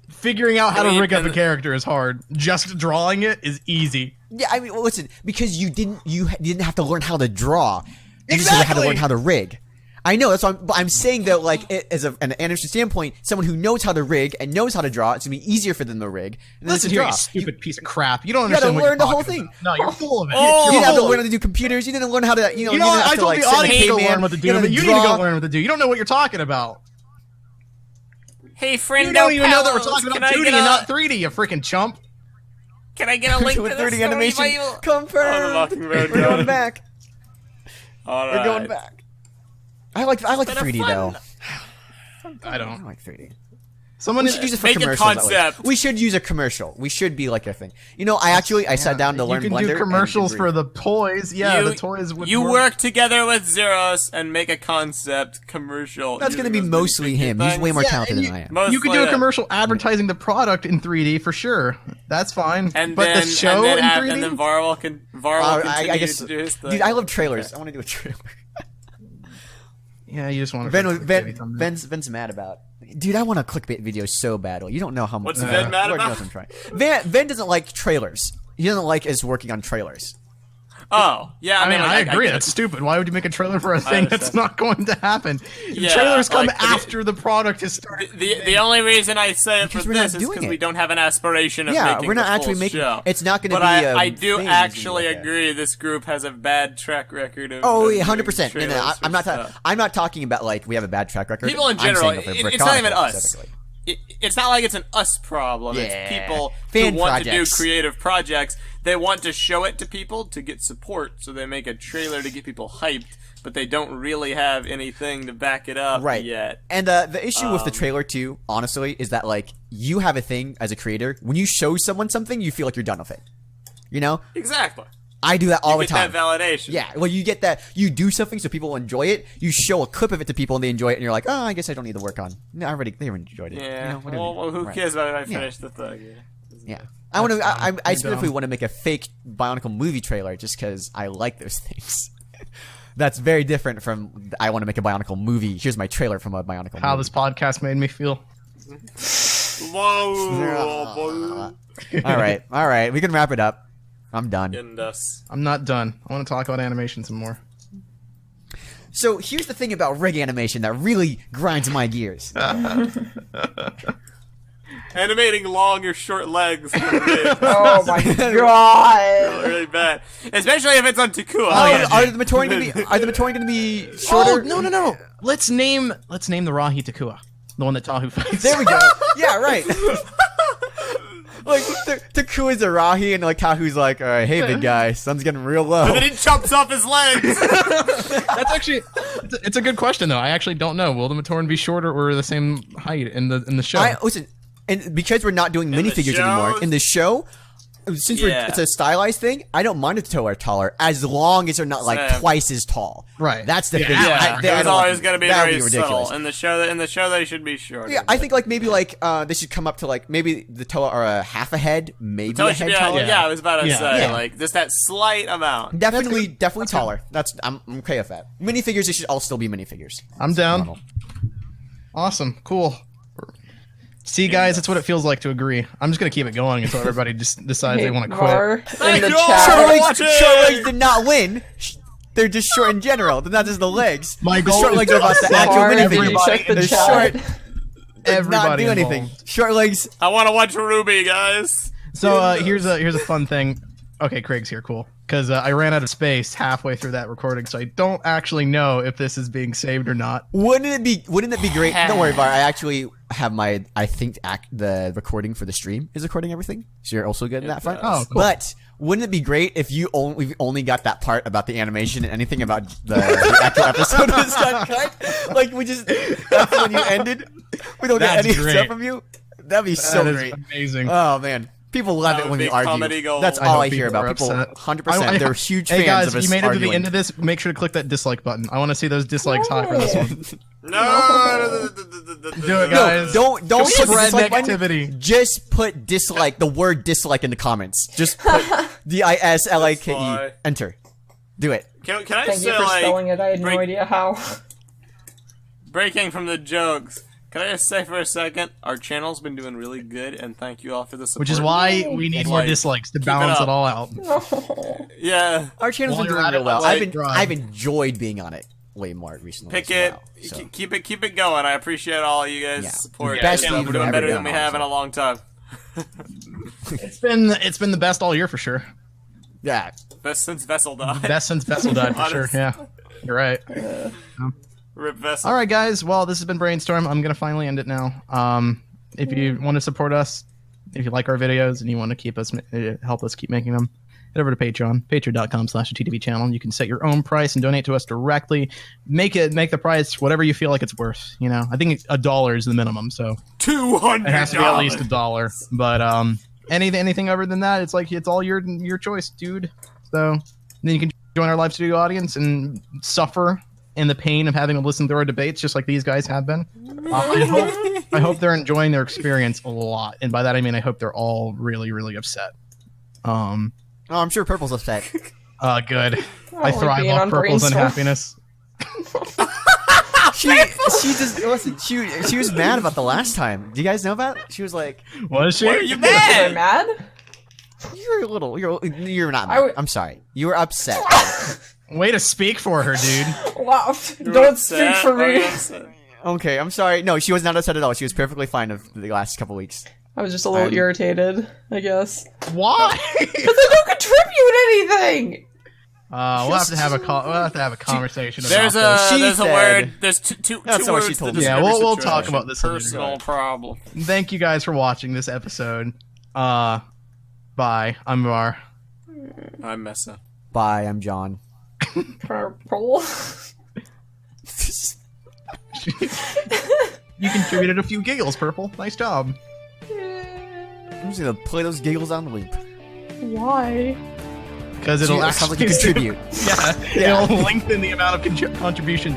Figuring out how to rig up a character is hard. Just drawing it is easy. Yeah, I mean, well, listen, because you didn't have to learn how to draw. You just had to learn how to rig. I know, that's what I'm saying that, like, as an animation standpoint, someone who knows how to rig and knows how to draw, it's going to be easier for them to rig. Listen here, you stupid piece of crap. You don't understand what you're talking about. You gotta learn the whole thing. No, you're full of it. You didn't have to learn how to do computers. You didn't learn how to, I told the audience to learn what to do, but you need to go learn what to do. You don't know what you're talking about. Hey, friend, you don't even know that we're talking about 2D and not 3D, you freaking chump. Can I get a link to the 3D animation? Confirmed. We're going back. We're going back. I like 3D though. I don't like 3D. Someone should use it for make commercials. A concept. We should use a commercial. We should be like a thing. I sat down to learn Blender. You can do commercials for the toys. Yeah, the toys would work together with Zeros and make a concept commercial. That's going to be mostly him. He's way more talented than I am. You could do a commercial advertising the product in 3D for sure. That's fine. But the show in 3D? And then Varl can continue to do his thing. Dude, I love trailers. I want to do a trailer. Yeah, you just want to. Ben's mad about. Dude, I want a clickbait video so badly. You don't know how much. What's Ben mad about? I'm trying. Ben doesn't like trailers. He doesn't like us working on trailers. Oh, yeah. I mean, I agree. That's stupid. Why would you make a trailer for a thing that's not going to happen? Trailers come after the product is started. The only reason I say it for this is because we don't have an aspiration of making we're not the actually full making. show. It's not going to be. But I do actually agree. This group has a bad track record of. Oh, yeah, 100%. No, I'm not talking about like we have a bad track record. People in general. It's not even us. It's not like it's an us problem. Yeah. It's people who want to do creative projects. They want to show it to people to get support, so they make a trailer to get people hyped, but they don't really have anything to back it up yet. And the issue with the trailer, too, honestly, is that, like, you have a thing as a creator. When you show someone something, you feel like you're done with it. You know? Exactly. I do that all the time. You get that validation. Yeah, well, you get that. You do something so people will enjoy it. You show a clip of it to people and they enjoy it, and you're like, oh, I guess I don't need to work on. No, they already enjoyed it. Yeah. Well, who cares about it if I finish the thing? Yeah. I specifically want to make a fake Bionicle movie trailer just because I like those things. That's very different from I want to make a Bionicle movie. Here's my trailer from a Bionicle movie. How this podcast made me feel. Whoa. All right. We can wrap it up. I'm done. I'm not done. I want to talk about animation some more. So here's the thing about rig animation that really grinds my gears. Animating long or short legs. Oh my god! Really bad, especially if it's on Takua. Are the Matoran gonna be shorter? Oh, no. Let's name the Rahi Takua, the one that Tahu fights. There we go. Yeah, right. Like, Takua's a Rahi, and like Tahu's like, all right, hey, big guy, sun's getting real low. And then he chops off his legs. That's actually, it's a good question though. I actually don't know. Will the Matoran be shorter or the same height in the show? Listen, and because we're not doing minifigures anymore in the show, since it's a stylized thing, I don't mind if the toe are taller as long as they're not like twice as tall. Right. That's the thing. It's always going to be very ridiculous. subtle. In the show, they should be shorter. Yeah, I think like maybe like they should come up to like maybe the toe are a half a head, maybe a head taller. Yeah, I was about to say like just that slight amount. Definitely taller. I'm okay with that. Minifigures, they should all still be minifigures. I'm down. Awesome. Cool. See, guys, that's what it feels like to agree. I'm just gonna keep it going until everybody just decides they want to quit. In the chat. Short legs did not win. They're just short in general. They're not just the legs. My The goal short is legs to are about the upset actual everybody. anything. Check the They're chat. short. Everybody not do anything. involved. Short legs. I want to watch Ruby, guys. So here's a fun thing. Okay, Craig's here. Cool. Because I ran out of space halfway through that recording, so I don't actually know if this is being saved or not. Wouldn't it be great? Don't worry about it. I actually have I think the recording for the stream is recording everything. So you're also good in that front. Oh, cool. But wouldn't it be great if we've only got that part about the animation and anything about the actual episode was got cut? Like that's when you ended. We don't get any stuff from you. That'd be so great. Amazing. Oh man. People love That it would when be you argue. comedy gold. That's I all hope I hear people about. are People, upset. 100%. They're huge Hey fans guys, of us you made it to the arguing. end of this. Make sure to click that dislike button. I want to see those dislikes high for this one. No. Do it, guys. Don't put the spread dislike button. negativity. Just put dislike, the word dislike in the comments. Just put DISLIKE. That's Enter. Do it. Can I Thank just you say, for like, spelling it. I had no idea how. breaking from the jokes? Can I just say for a second, our channel's been doing really good, and thank you all for the support. Which is why we need more Like, dislikes to keep it balance up. it all out. Yeah, Our channel's While been you're doing at real it, well. like, I've enjoyed being on it way more recently. pick as it. well, so. Keep it going. I appreciate all you guys' Yeah. support. Yeah, Best We're we've doing ever better done, than we have in a long time. It's been the best all year for sure. Yeah. Best since Vessel died. Best since Vessel died for sure. Honestly. Yeah, you're right. Rip Vessel. All right, guys. Well, this has been Brainstorm. I'm gonna finally end it now. If you want to support us, if you like our videos and you want to keep us help us keep making them, head over to Patreon, patreon.com/TTV channel. You can set your own price and donate to us directly. Make the price whatever you feel like it's worth. You know, I think $1 is the minimum, so $200. it has to be at least $1. But anything other than that, it's all your choice, dude. So then you can join our live studio audience and suffer in the pain of having to listen to our debates, just like these guys have been. I hope they're enjoying their experience a lot, and by that I mean I hope they're all really, really upset. Oh, I'm sure Purple's upset. Good. I like thrive being off on Purple's Brainstorm. unhappiness. She just listen. She was mad about the last time. Do you guys know about it? She was like, Was she? Why are you Was I mad? mad? You're not mad. I'm sorry. You were upset. Way to speak for her, dude. Wow. You were Don't upset? speak for Why are you me. upset? Okay, I'm sorry. No, she was not upset at all. She was perfectly fine of the last couple weeks. I was just a little irritated, I guess. Why? Because I don't contribute anything! We'll have to have a conversation about There's this. a said- word. There's two That's not what she words told that me. Yeah, describe we'll the talk situation. about this later. Personal problem. Thank you guys for watching this episode. Bye. I'm Var. I'm Meso. Bye, I'm John. Prpl. You contributed a few giggles, Purple. Nice job. I'm just gonna play those giggles on the loop. Why? Because it'll It sounds like you actually contribute. yeah, it'll lengthen the amount of contribution.